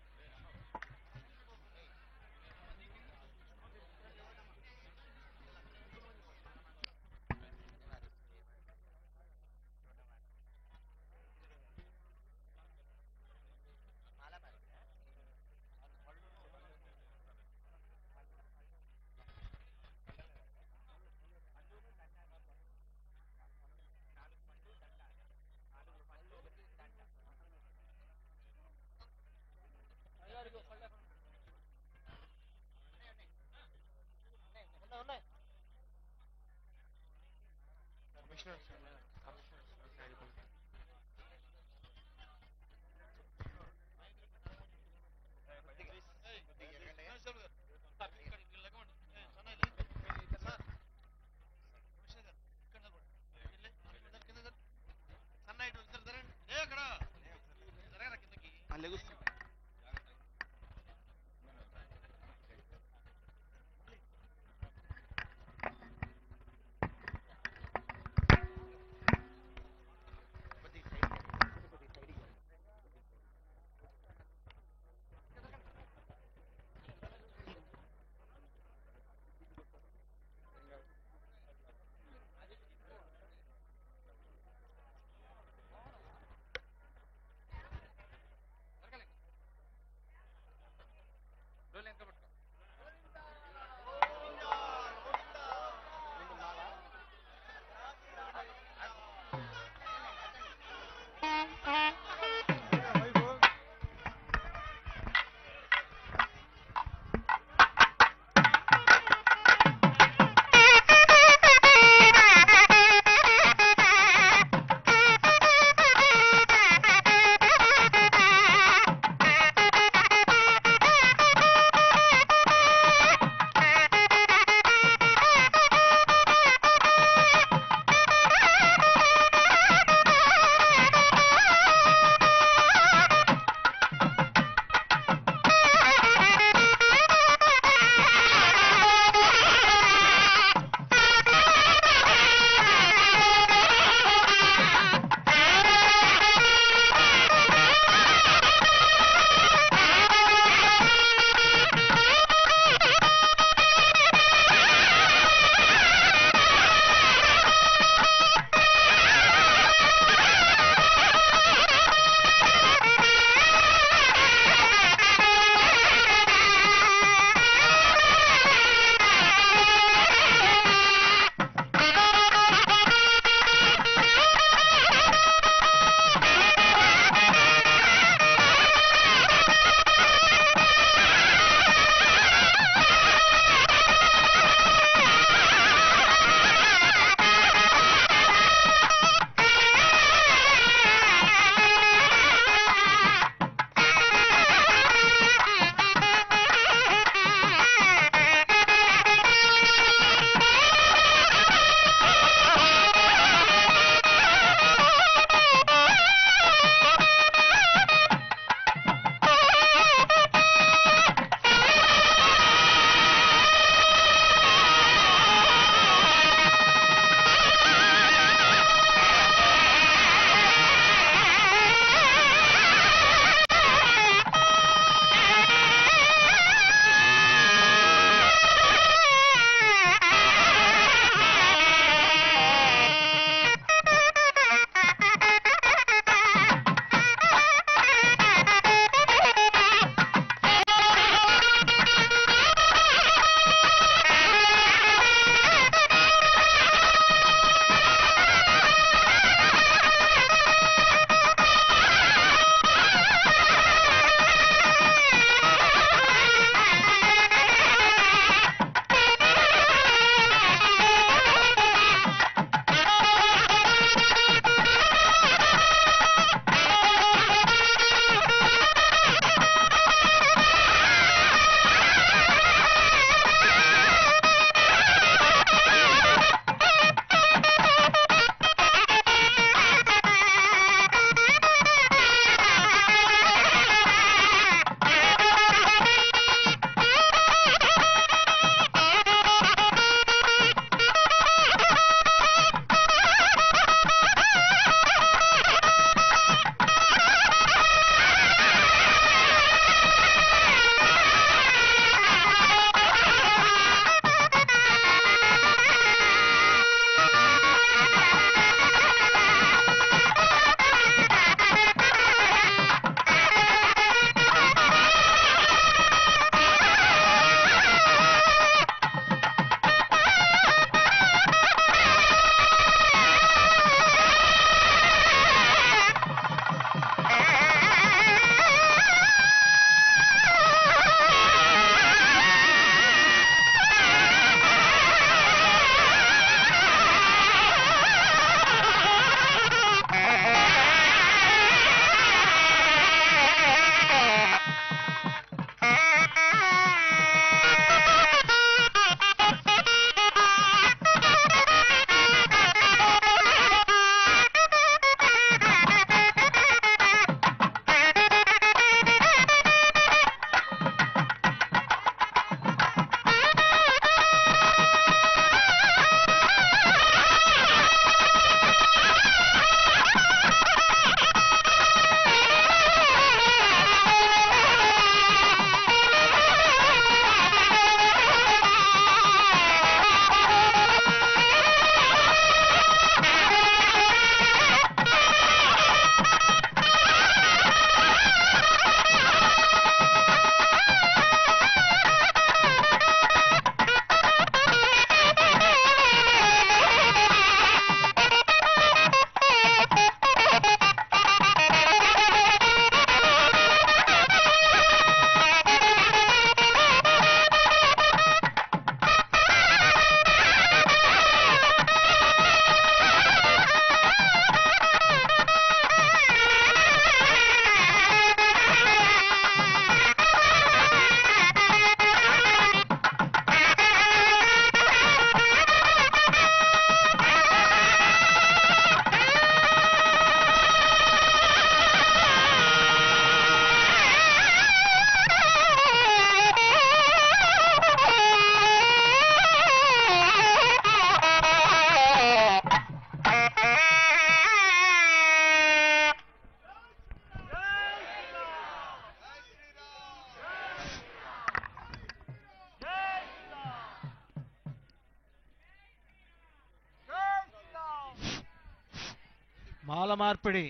మాల మార్పిడి